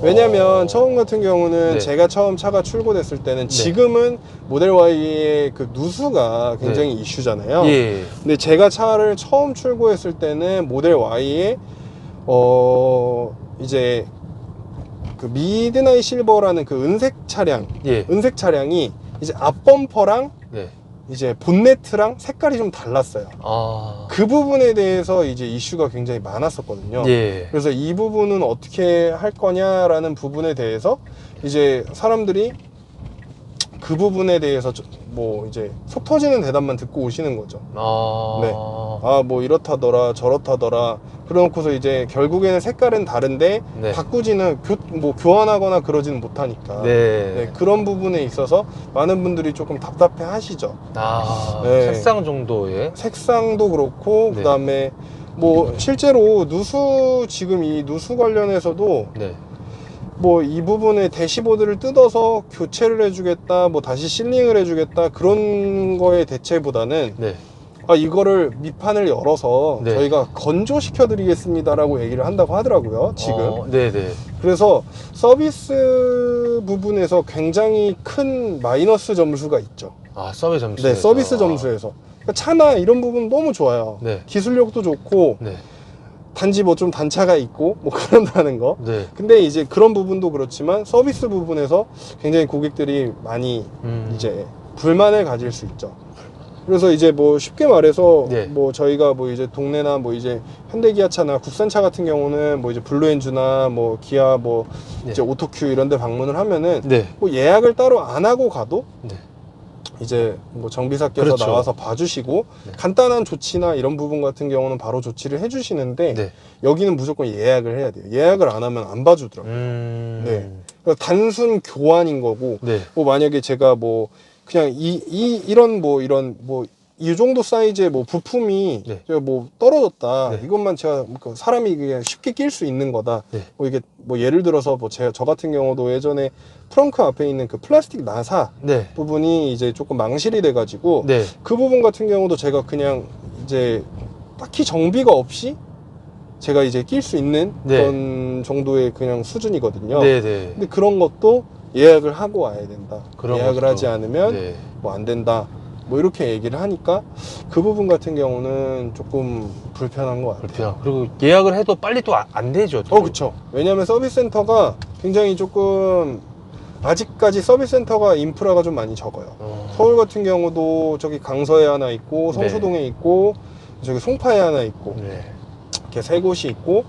왜냐면 처음 같은 경우는 네. 제가 처음 차가 출고됐을 때는 지금은 모델 Y의 그 누수가 굉장히 네. 이슈잖아요. 예. 근데 제가 차를 처음 출고했을 때는 모델 Y의 이제 그 미드나잇 실버라는 그 은색 차량, 예. 은색 차량이 이제 앞범퍼랑 네. 이제 본네트랑 색깔이 좀 달랐어요. 아. 그 부분에 대해서 이제 이슈가 굉장히 많았었거든요. 예. 그래서 이 부분은 어떻게 할 거냐라는 부분에 대해서 이제 사람들이 그 부분에 대해서 뭐 이제 속 터지는 대답만 듣고 오시는 거죠. 아. 네. 아, 뭐 이렇다더라 저렇다더라 그래놓고서 이제 결국에는 색깔은 다른데 네. 바꾸지는 뭐 교환하거나 그러지는 못하니까 네. 네, 그런 부분에 있어서 많은 분들이 조금 답답해 하시죠. 아. 네. 색상 정도의. 색상도 그렇고 네. 그다음에 뭐 실제로 누수 지금 이 누수 관련해서도 네. 뭐 이 부분에 대시보드를 뜯어서 교체를 해주겠다 뭐 다시 실링을 해주겠다 그런 거의 대체보다는 네. 아 이거를 밑판을 열어서 네. 저희가 건조시켜 드리겠습니다 라고 얘기를 한다고 하더라고요 지금. 네네. 그래서 서비스 부분에서 굉장히 큰 마이너스 점수가 있죠. 아, 서비스 점수. 네, 서비스 점수에서 그러니까 차나 이런 부분 너무 좋아요. 네. 기술력도 좋고 네. 단지 뭐 좀 단차가 있고 뭐 그런다는 거. 네. 근데 이제 그런 부분도 그렇지만 서비스 부분에서 굉장히 고객들이 많이 이제 불만을 가질 수 있죠. 그래서 이제 뭐 쉽게 말해서 네. 뭐 저희가 뭐 이제 동네나 뭐 이제 현대기아차나 국산차 같은 경우는 뭐 이제 블루엔주나 뭐 기아 뭐 네. 이제 오토큐 이런 데 방문을 하면은 네. 뭐 예약을 따로 안 하고 가도 네. 이제 뭐 정비사께서 그렇죠. 나와서 봐주시고 네. 간단한 조치나 이런 부분 같은 경우는 바로 조치를 해주시는데 네. 여기는 무조건 예약을 해야 돼요. 예약을 안 하면 안 봐주더라고요. 네. 그러니까 단순 교환인 거고 네. 뭐 만약에 제가 뭐 그냥 이런 이 정도 사이즈의 뭐 부품이 네. 뭐 떨어졌다. 네. 이것만 제가 그 사람이 그냥 쉽게 낄 수 있는 거다. 네. 뭐 이게 뭐 예를 들어서 뭐 저 같은 경우도 예전에 트렁크 앞에 있는 그 플라스틱 나사 네. 부분이 이제 조금 망실이 돼가지고 네. 그 부분 같은 경우도 제가 그냥 이제 딱히 정비가 없이 제가 이제 낄 수 있는 네. 그런 정도의 그냥 수준이거든요. 네네. 근데 그런 것도 예약을 하고 와야 된다. 그런 예약을 것도. 하지 않으면 네. 뭐 안 된다. 뭐 이렇게 얘기를 하니까 그 부분 같은 경우는 조금 불편한 것 같아요. 불편. 그리고 예약을 해도 빨리 또 안 되죠. 또. 그쵸. 왜냐면 서비스 센터가 굉장히 조금 아직까지 서비스 센터가 인프라가 좀 많이 적어요. 서울 같은 경우도 저기 강서에 하나 있고 성수동에 있고 저기 송파에 하나 있고 네. 이렇게 세 곳이 있고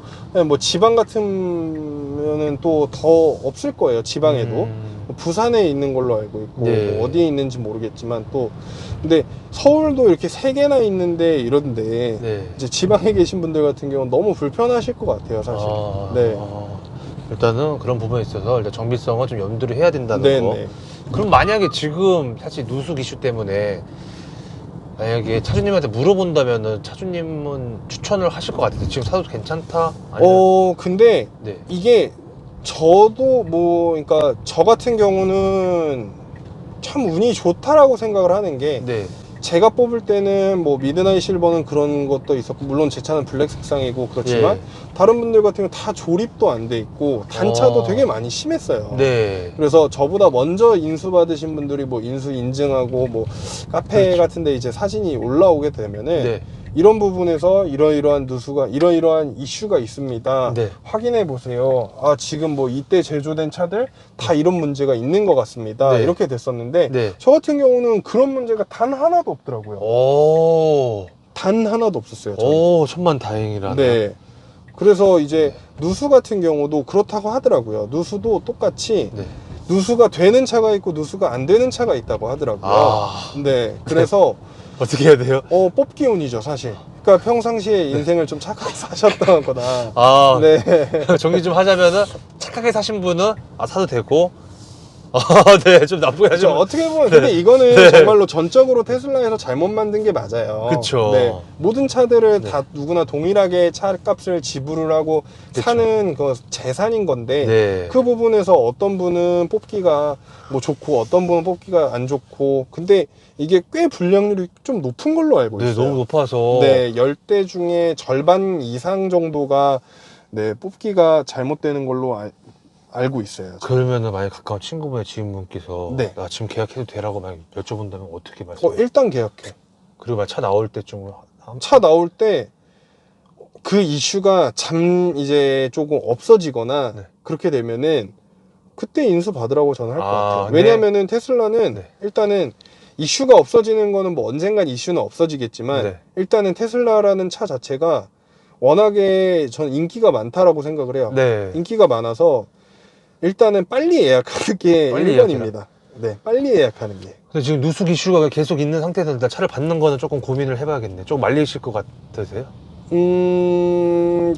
뭐 지방 같으면은 또 더 없을 거예요. 지방에도 부산에 있는 걸로 알고 있고 네. 뭐 어디에 있는지 모르겠지만 또 근데 서울도 이렇게 세 개나 있는데 이런데 네. 이제 지방에 계신 분들 같은 경우는 너무 불편하실 것 같아요, 사실. 네. 일단은 그런 부분에 있어서 일단 정비성은 좀 염두를 해야 된다는 네, 거. 네. 그럼 만약에 지금 사실 누수 이슈 때문에 만약에 차주님한테 물어본다면은 차주님은 추천을 하실 것 같아요. 지금 사도 괜찮다? 아니면... 근데 네. 이게 저도 뭐 그러니까 저 같은 경우는 참 운이 좋다라고 생각을 하는 게 네. 제가 뽑을 때는 뭐 미드나잇 실버는 그런 것도 있었고 물론 제 차는 블랙 색상이고 그렇지만 예. 다른 분들 같은 경우 다 조립도 안 돼 있고 단차도 되게 많이 심했어요. 네. 그래서 저보다 먼저 인수 받으신 분들이 뭐 인수 인증하고 뭐 카페 그렇죠. 같은데 이제 사진이 올라오게 되면은 네. 이런 부분에서 이러이러한 누수가 이러이러한 이슈가 있습니다. 네. 확인해 보세요. 아 지금 뭐 이때 제조된 차들 다 이런 문제가 있는 것 같습니다. 네. 이렇게 됐었는데 네. 저 같은 경우는 그런 문제가 단 하나도 없더라고요. 오. 단 하나도 없었어요. 저는. 오, 천만 다행이라네. 네. 그래서 이제 누수 같은 경우도 그렇다고 하더라고요. 누수도 똑같이 네. 누수가 되는 차가 있고 누수가 안 되는 차가 있다고 하더라고요. 아. 네. 그래서 어떻게 해야 돼요? 뽑기 운이죠, 사실. 그러니까 평상시에 인생을 좀 착하게 사셨던 거다. 아, 네. 정리 좀 하자면은 착하게 사신 분은 사도 되고 네, 좀 나쁘게 하지 그렇죠. 마. 어떻게 보면 근데 이거는 네. 정말로 전적으로 테슬라에서 잘못 만든 게 맞아요. 그쵸. 네. 모든 차들을 네. 다 누구나 동일하게 차값을 지불을 하고 그쵸. 사는 그 재산인 건데 네. 그 부분에서 어떤 분은 뽑기가 뭐 좋고 어떤 분은 뽑기가 안 좋고 근데 이게 꽤 불량률이 좀 높은 걸로 알고 네, 있어요. 너무 높아서. 네, 10대 중에 절반 이상 정도가 네, 뽑기가 잘못되는 걸로 알고 있어요. 그러면은 만약 가까운 친구분의 지인분께서 네. 나 지금 계약해도 되라고 만약 여쭤본다면 어떻게 말씀하세요? 일단 계약해. 그리고 만약 차 나올 때쯤 차 나올 때 그 이슈가 이제 조금 없어지거나 네. 그렇게 되면은 그때 인수 받으라고 저는 할 것 같아요. 네. 왜냐면은 테슬라는 네. 일단은 이슈가 없어지는 거는 뭐 언젠간 이슈는 없어지겠지만 네. 일단은 테슬라라는 차 자체가 워낙에 전 인기가 많다라고 생각을 해요. 네. 인기가 많아서 일단은 빨리 예약하는 게 빨리 1번입니다. 네, 빨리 예약하는 게. 근데 지금 누수 이슈가 계속 있는 상태에서 일단 차를 받는 거는 조금 고민을 해봐야겠네. 좀 말리실 것 같으세요?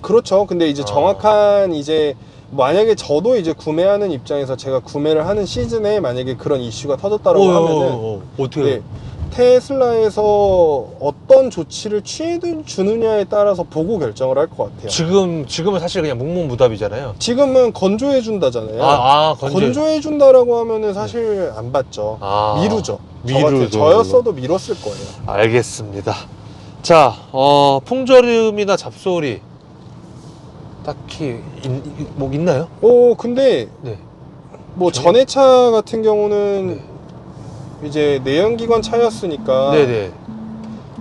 그렇죠. 근데 이제 정확한 이제 만약에 저도 이제 구매하는 입장에서 제가 구매를 하는 시즌에 만약에 그런 이슈가 터졌다라고 하면은 어떻게? 네, 테슬라에서 어떤 조치를 주느냐에 따라서 보고 결정을 할 것 같아요. 지금은 사실 그냥 묵묵무답이잖아요. 지금은 건조해 준다잖아요. 건조해 준다라고 하면은 사실 안 받죠. 미루죠. 저였어도 미뤘을 거예요. 알겠습니다. 자, 풍절음이나 잡소리 딱히 뭐 있나요? 근데 네. 뭐 전에 차 같은 경우는 이제 내연기관 차였으니까 네네.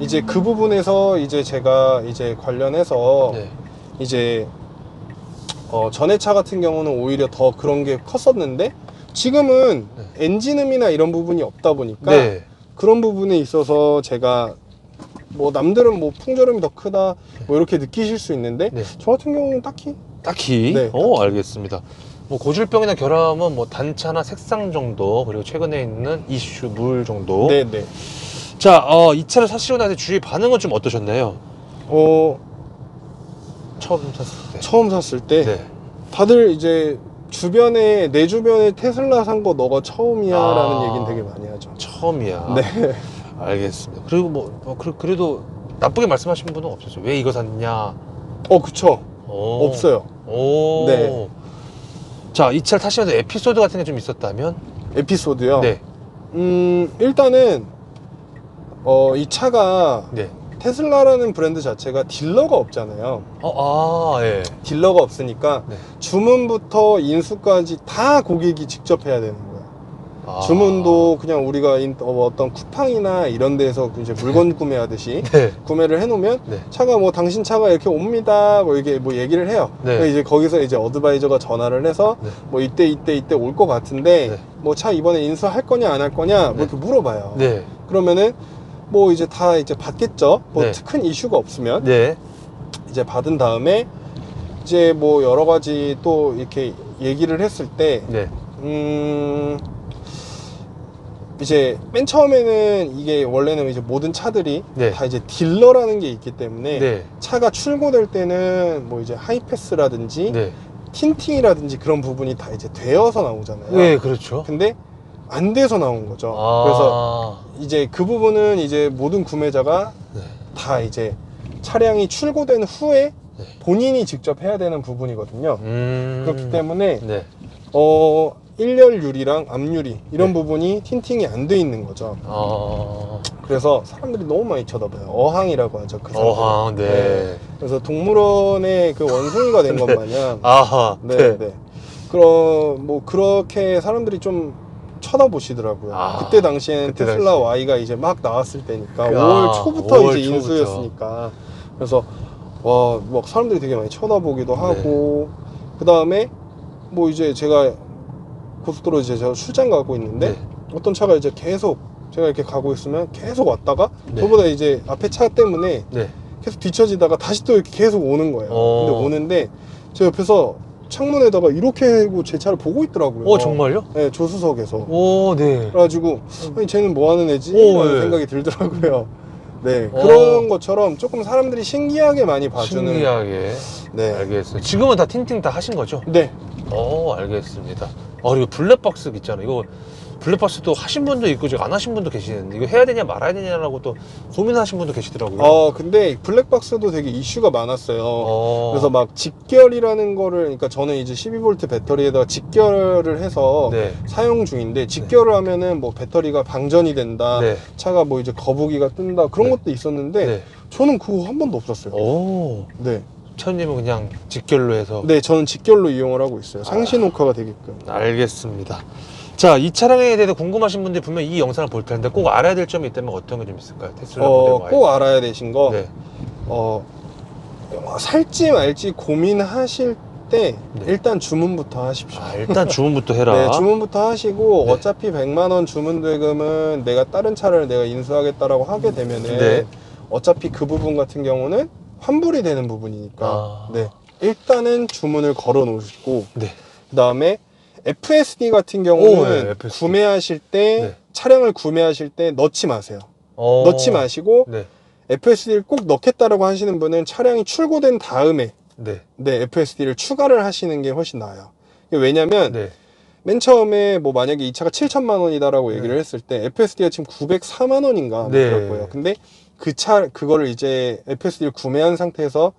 이제 그 부분에서 이제 제가 이제 관련해서 네. 이제 전에 차 같은 경우는 오히려 더 그런 게 컸었는데 지금은 엔진음이나 이런 부분이 없다 보니까 네. 그런 부분에 있어서 제가 뭐 남들은 뭐 풍절음이 더 크다 뭐 이렇게 느끼실 수 있는데 네. 저 같은 경우는 딱히 네, 알겠습니다. 뭐 고질병이나 결함은 뭐 단차나 색상 정도, 그리고 최근에 있는 이슈 물 정도. 네네. 자, 이 차를 사시고 나서 주위 반응은 좀 어떠셨나요? 처음 샀을 때. 처음 샀을 때 네. 다들 이제 내 주변에 테슬라 산 거 너가 처음이야라는 얘기는 되게 많이 하죠. 처음이야. 네. 알겠습니다. 그리고 그래도 나쁘게 말씀하시는 분은 없었죠. 왜 이거 샀냐? 그쵸. 없어요. 네. 자, 이 차를 타시면서 에피소드 같은 게 좀 있었다면? 에피소드요? 네. 일단은 이 차가 네. 테슬라라는 브랜드 자체가 딜러가 없잖아요. 예. 딜러가 없으니까 네. 주문부터 인수까지 다 고객이 직접 해야 되는 거예요. 주문도 그냥 우리가 어떤 쿠팡이나 이런 데서 이제 물건 구매하듯이 네. 구매를 해놓으면 네. 차가 뭐 당신 차가 이렇게 옵니다 뭐 이게 뭐 얘기를 해요. 네. 이제 거기서 이제 어드바이저가 전화를 해서 네. 뭐 이때 올 것 같은데 네. 뭐 차 이번에 인수할 거냐 안 할 거냐 뭐 네. 이렇게 물어봐요. 네. 그러면은 뭐 이제 다 이제 받겠죠. 뭐 네. 큰 이슈가 없으면 네. 이제 받은 다음에 이제 뭐 여러 가지 또 이렇게 얘기를 했을 때 네. 이제 맨 처음에는 이게 원래는 이제 모든 차들이 네. 다 이제 딜러라는 게 있기 때문에 네. 차가 출고될 때는 뭐 이제 하이패스라든지 네. 틴팅이라든지 그런 부분이 다 이제 되어서 나오잖아요. 네, 그렇죠. 근데 안 돼서 나온 거죠. 아. 그래서 이제 그 부분은 이제 모든 구매자가 네. 다 이제 차량이 출고된 후에 네. 본인이 직접 해야 되는 부분이거든요. 그렇기 때문에 네. 일렬 유리랑 앞유리 이런 네. 부분이 틴팅이 안 돼 있는 거죠. 그래서 사람들이 너무 많이 쳐다봐요. 어항이라고 하죠. 그 상태. 어항, 네. 그래서 동물원의 그 원숭이가 된 것 마냥. 아하. 네, 네. 그럼 뭐 그렇게 사람들이 좀 쳐다보시더라고요. 그때 당시에는 테슬라 Y가 이제 막 나왔을 때니까 5월 초부터 5월 이제 초부터. 인수였으니까. 그래서 와, 막 사람들이 되게 많이 쳐다보기도 하고 그 다음에 뭐 이제 제가 고속도로 이제 제가 출장 가고 있는데 어떤 차가 이제 계속 제가 이렇게 가고 있으면 계속 왔다가 저보다 이제 앞에 차 때문에 계속 뒤처지다가 다시 또 이렇게 계속 오는 거예요. 근데 오는데 제 옆에서 창문에다가 이렇게 하고 제 차를 보고 있더라고요. 정말요? 네, 조수석에서. 네. 그래가지고 아니 쟤는 뭐 하는 애지? 라는 생각이 들더라고요. 네, 그런 것처럼 조금 사람들이 신기하게 많이 봐주는. 신기하게. 네. 알겠어요. 지금은 다 틴팅 다 하신 거죠? 네. 알겠습니다. 그리고 블랙박스 있잖아요. 이거 블랙박스도 하신 분도 있고 지금 안 하신 분도 계시는데 이거 해야 되냐 말아야 되냐라고 또 고민하신 분도 계시더라고요. 근데 블랙박스도 되게 이슈가 많았어요. 그래서 막 직결이라는 거를, 그러니까 저는 이제 12V 배터리에다가 직결을 해서 사용 중인데, 직결을 하면은 뭐 배터리가 방전이 된다, 차가 뭐 이제 거북이가 뜬다, 그런 것도 있었는데, 저는 그거 한 번도 없었어요. 네. 차님은 그냥 직결로 해서? 네, 저는 직결로 이용을 하고 있어요. 상시 녹화가 되게끔. 알겠습니다. 자, 이 차량에 대해서 궁금하신 분들이 분명 이 영상을 볼 텐데 꼭 알아야 될 점이 있다면 어떤 게 좀 있을까요? 테슬라 모델 Y. 꼭 알아야 되신 거, 살지 말지 고민하실 때 네. 일단 주문부터 하십시오. 아, 일단 주문부터 해라. 네, 주문부터 하시고 네. 어차피 100만 원 주문 대금은 내가 다른 차를 내가 인수하겠다라고 하게 되면은 네. 어차피 그 부분 같은 경우는 환불이 되는 부분이니까 아. 네, 일단은 주문을 걸어 놓으시고 네. 그 다음에 FSD 같은 경우는 오, 네, FSD. 구매하실 때 네. 차량을 구매하실 때 넣지 마세요. 어. 넣지 마시고 네. FSD를 꼭 넣겠다라고 하시는 분은 차량이 출고된 다음에 네. 네, FSD를 추가를 하시는 게 훨씬 나아요. 왜냐면 네. 맨 처음에 뭐 만약에 이 차가 7천만 원이다라고 얘기를 했을 때 FSD가 지금 904만 원인가 뭐 네. 그럴 거예요. 근데 그거를 이제 FSD를 구매한 상태에서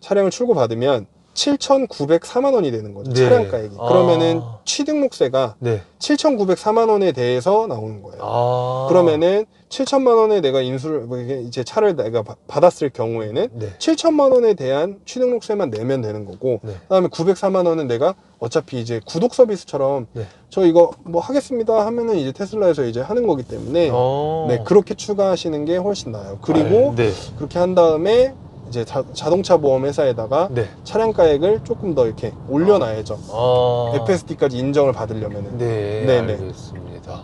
차량을 출고받으면 7,904만 원이 되는 거죠. 네. 차량가액이. 아. 그러면은 취등록세가 네. 7,904만 원에 대해서 나오는 거예요. 아. 그러면은 7천만 원에 내가 인수를 뭐 이게 이제 차를 내가 받았을 경우에는 네. 7천만 원에 대한 취등록세만 내면 되는 거고 네. 그다음에 904만 원은 내가 어차피 이제 구독 서비스처럼 네. 저 이거 뭐 하겠습니다 하면은 이제 테슬라에서 이제 하는 거기 때문에 어. 네, 그렇게 추가하시는 게 훨씬 나아요. 그리고 아, 네. 그렇게 한 다음에 이제 자동차 보험 회사에다가 네. 차량가액을 조금 더 이렇게 올려놔야죠. 아. FSD까지 인정을 받으려면은. 네. 네네. 알겠습니다.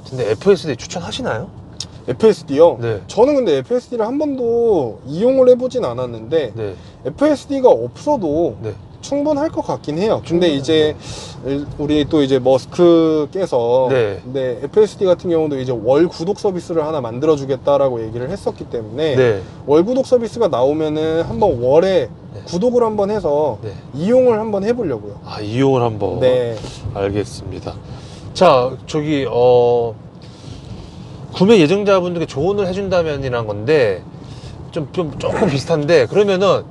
근데 FSD 추천하시나요? FSD요? 네. 저는 근데 FSD를 한 번도 이용을 해보진 않았는데 네. FSD가 없어도 네. 충분할 것 같긴 해요. 근데 충분해요. 이제 우리 또 이제 머스크께서 네. FSD 같은 경우도 이제 월 구독 서비스를 하나 만들어 주겠다라고 얘기를 했었기 때문에 네. 월 구독 서비스가 나오면은 한번 월에 네. 구독을 한번 해서 네. 이용을 한번 해보려고요. 아, 이용을 한번. 네. 알겠습니다. 자, 저기 구매 예정자분들께 조언을 해준다면이란 건데 조금 비슷한데 그러면은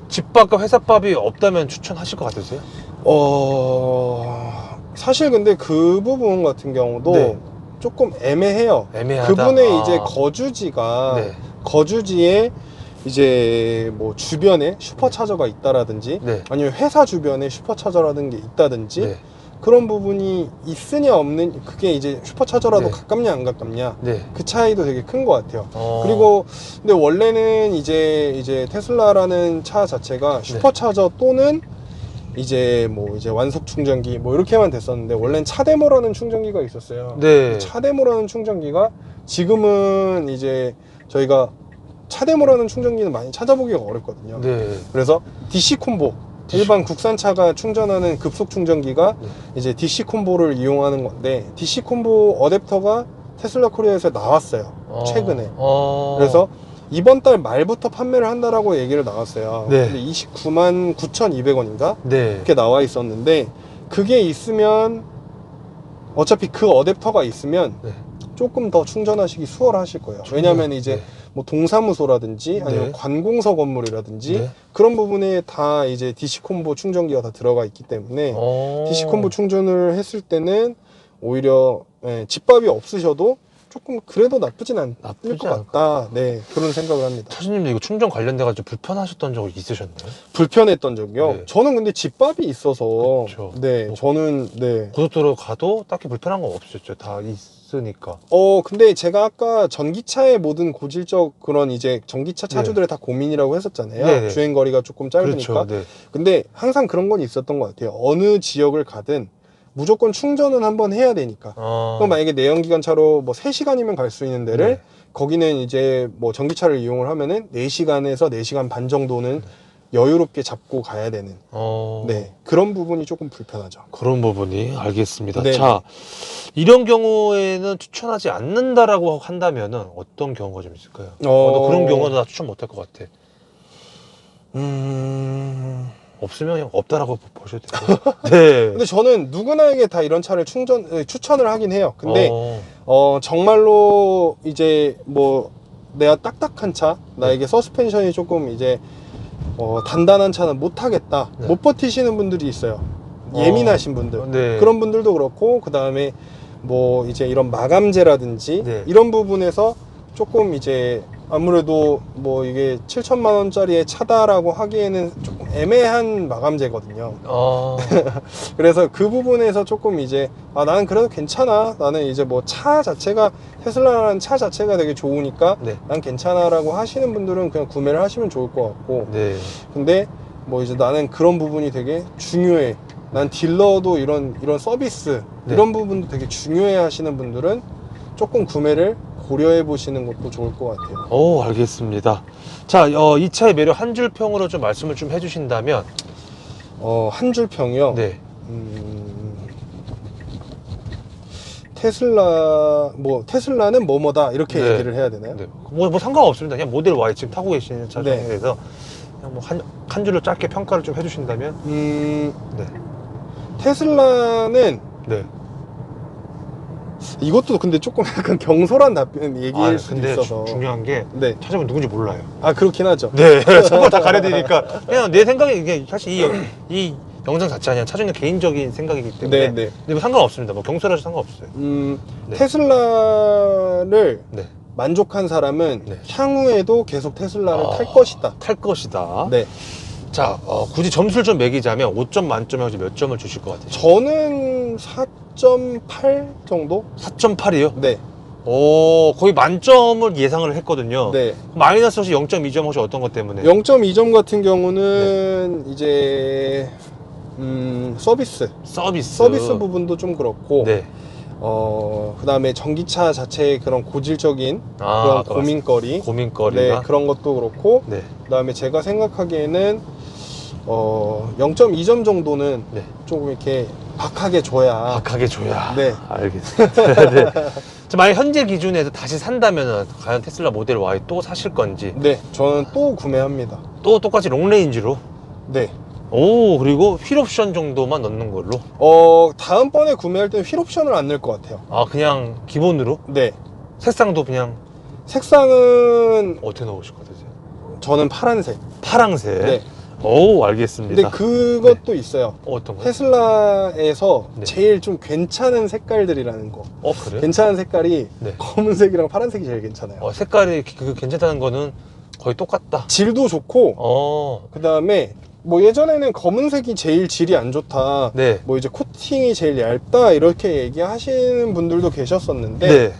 집밥과 회사밥이 없다면 추천하실 것 같으세요? 사실 근데 그 부분 같은 경우도 네. 조금 애매해요. 애매하다. 그분의 이제 아. 거주지가 네. 거주지에 이제 뭐 주변에 슈퍼차저가 있다라든지 네. 아니면 회사 주변에 슈퍼차저라는 게 있다든지 네. 그런 부분이 있으냐 없는 그게 이제 슈퍼차저라도 네. 가깝냐 안 가깝냐 네. 그 차이도 되게 큰 것 같아요. 어. 그리고 근데 원래는 이제 테슬라라는 차 자체가 슈퍼차저 또는 이제 뭐 이제 완속 충전기 뭐 이렇게만 됐었는데 원래는 차데모라는 충전기가 있었어요. 네. 차데모라는 충전기가 지금은 이제 저희가 차데모라는 충전기는 많이 찾아보기가 어렵거든요. 네. 그래서 DC 콤보 일반 국산차가 충전하는 급속 충전기가 네. 이제 DC 콤보를 이용하는 건데 DC 콤보 어댑터가 테슬라 코리아에서 나왔어요. 최근에. 그래서 이번 달 말부터 판매를 한다라고 얘기를 나왔어요. 네. 근데 29만 9,200원인가? 네. 이렇게 나와 있었는데 그게 있으면 어차피 그 어댑터가 있으면 네. 조금 더 충전하시기 수월하실 거예요. 왜냐면 이제 네. 뭐 동사무소라든지 아니면 네. 관공서 건물이라든지 네. 그런 부분에 다 이제 DC 콤보 충전기가 다 들어가 있기 때문에 DC 콤보 충전을 했을 때는 오히려 집밥이 없으셔도 조금 그래도 나쁘진 않을 나쁘지 것 같다. 네, 그런 생각을 합니다. 차주님도 이거 충전 관련돼가지고 불편하셨던 적 있으셨나요? 불편했던 적이요? 네. 저는 근데 집밥이 있어서 그쵸. 네, 뭐- 저는 네. 고속도로 가도 딱히 불편한 건 없었죠. 다 있으니까. 근데 제가 아까 전기차의 모든 고질적 그런 이제 전기차 차주들의 다 고민이라고 했었잖아요. 네네. 주행 거리가 조금 짧으니까. 그렇죠. 네. 근데 항상 그런 건 있었던 것 같아요. 어느 지역을 가든 무조건 충전은 한번 해야 되니까. 그럼 만약에 내연기관차로 뭐 3시간이면 갈 수 있는 데를 네. 거기는 이제 뭐 전기차를 이용을 하면은 4시간에서 4시간 반 정도는 여유롭게 잡고 가야 되는. 네. 그런 부분이 조금 불편하죠. 그런 부분이 알겠습니다. 네. 자, 이런 경우에는 추천하지 않는다라고 한다면은 어떤 경우가 좀 있을까요? 너 그런 경우는 나 추천 못할 것 같아. 없으면 그냥 없다라고 보셔도 되고. 네. 근데 저는 누구나에게 다 이런 차를 추천을 하긴 해요. 근데 어, 정말로 이제 뭐 내가 딱딱한 차, 나에게 서스펜션이 조금 이제 단단한 차는 못 하겠다, 네. 못 버티시는 분들이 있어요. 예민하신 분들. 네. 그런 분들도 그렇고, 그 다음에 뭐 이제 이런 마감재라든지 네. 이런 부분에서 조금 이제 아무래도 뭐 이게 7천만 원짜리의 차다라고 하기에는 조금 애매한 마감재거든요. 그래서 그 부분에서 조금 이제 나는 그래도 괜찮아, 나는 이제 뭐 차 자체가 테슬라라는 차 자체가 되게 좋으니까 네. 난 괜찮아 라고 하시는 분들은 그냥 구매를 하시면 좋을 것 같고, 네. 근데 뭐 이제 나는 그런 부분이 되게 중요해. 난 딜러도 이런 서비스 네. 이런 부분도 되게 중요해 하시는 분들은 조금 구매를 고려해 보시는 것도 좋을 것 같아요. 오, 알겠습니다. 자, 이 차의 매력 한 줄 평으로 좀 말씀을 좀 해주신다면. 한 줄 평이요. 네. 테슬라는 뭐뭐다 이렇게 네. 얘기를 해야 되나요? 네. 뭐 상관없습니다. 그냥 모델 Y 지금 타고 계시는 차 네. 중에서 그냥 뭐 한 줄로 짧게 평가를 좀 해주신다면. 네. 테슬라는 네. 이것도 근데 조금 약간 경솔한 답변 얘기일 수도 근데 있어서. 중요한 게 네. 차주분 누군지 몰라요. 아, 그렇긴 하죠. 네. 선거 다 가려드리니까 그냥 내 생각에 이게 사실 이 영상 자체가 그냥 차주님 개인적인 생각이기 때문에. 네. 근데 뭐 상관없습니다. 뭐 경솔하셔도 상관없어요. 네. 테슬라를 네. 만족한 사람은 네. 향후에도 계속 테슬라를 탈 것이다. 탈 것이다. 네. 자, 굳이 점수를 좀 매기자면 5점 만점에 몇 점을 주실 것 같아요? 저는 4.8 정도? 4.8이요? 네. 오, 거의 만점을 예상을 했거든요. 네. 마이너스 혹시 0.2점 혹시 어떤 것 때문에? 0.2점 같은 경우는 이제 서비스 서비스 부분도 좀 그렇고 네. 그 다음에 전기차 자체의 그런 고질적인 그런 고민거리 고민거리가 네, 그런 것도 그렇고 네. 그 다음에 제가 생각하기에는 0.2점 정도는 네. 조금 이렇게 박하게 줘야. 박하게 줘야. 네. 알겠습니다. 네. 자, 만약 현재 기준에서 다시 산다면 과연 테슬라 모델 Y 또 사실 건지? 네, 저는 또 구매합니다. 또 똑같이 롱레인지로? 네. 오, 그리고 휠 옵션 정도만 넣는 걸로? 다음번에 구매할 때는 휠 옵션을 안 넣을 것 같아요. 아, 그냥 기본으로? 네. 색상도 그냥 색상은 어떻게 넣으실 것 같으세요? 저는 파란색. 파랑색? 네. 오, 알겠습니다. 근데 그것도 있어요. 어떤 거요? 테슬라에서 네. 제일 좀 괜찮은 색깔들이라는 거. 그래요? 괜찮은 색깔이 네. 검은색이랑 파란색이 제일 괜찮아요. 색깔이 괜찮다는 거는 거의 똑같다. 질도 좋고, 그 다음에 뭐 예전에는 검은색이 제일 질이 안 좋다. 네. 뭐 이제 코팅이 제일 얇다 이렇게 얘기하시는 분들도 계셨었는데 네.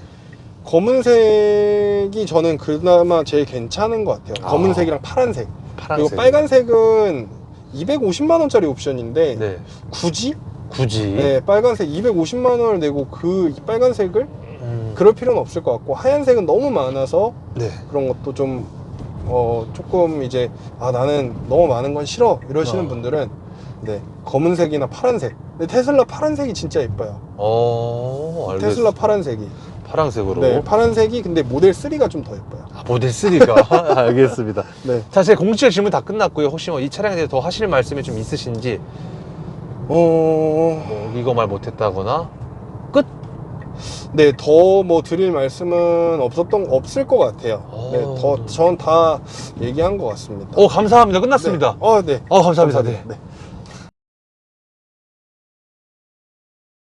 검은색이 저는 그나마 제일 괜찮은 것 같아요. 검은색이랑 파란색. 파란색. 그리고 빨간색은 250만 원짜리 옵션인데 네. 굳이 굳이. 네, 빨간색 250만 원을 내고 그 빨간색을 그럴 필요는 없을 것 같고, 하얀색은 너무 많아서 네. 그런 것도 좀 조금 이제 나는 너무 많은 건 싫어 이러시는 분들은 네, 검은색이나 파란색. 근데 테슬라 파란색이 진짜 예뻐요. 알겠습니다. 테슬라 파란색이. 파란색으로. 네, 파란색이 근데 모델 3가 좀 더 예뻐요. 모델 3가. 알겠습니다. 네. 자, 제 공식적 질문 다 끝났고요. 혹시 뭐 이 차량에 대해 더 하실 말씀이 좀 있으신지, 뭐 이거 말 못했다거나 끝? 네, 더 뭐 드릴 말씀은 없을 것 같아요. 네, 전 다 얘기한 것 같습니다. 감사합니다. 끝났습니다. 네. 네. 감사합니다. 네. 네.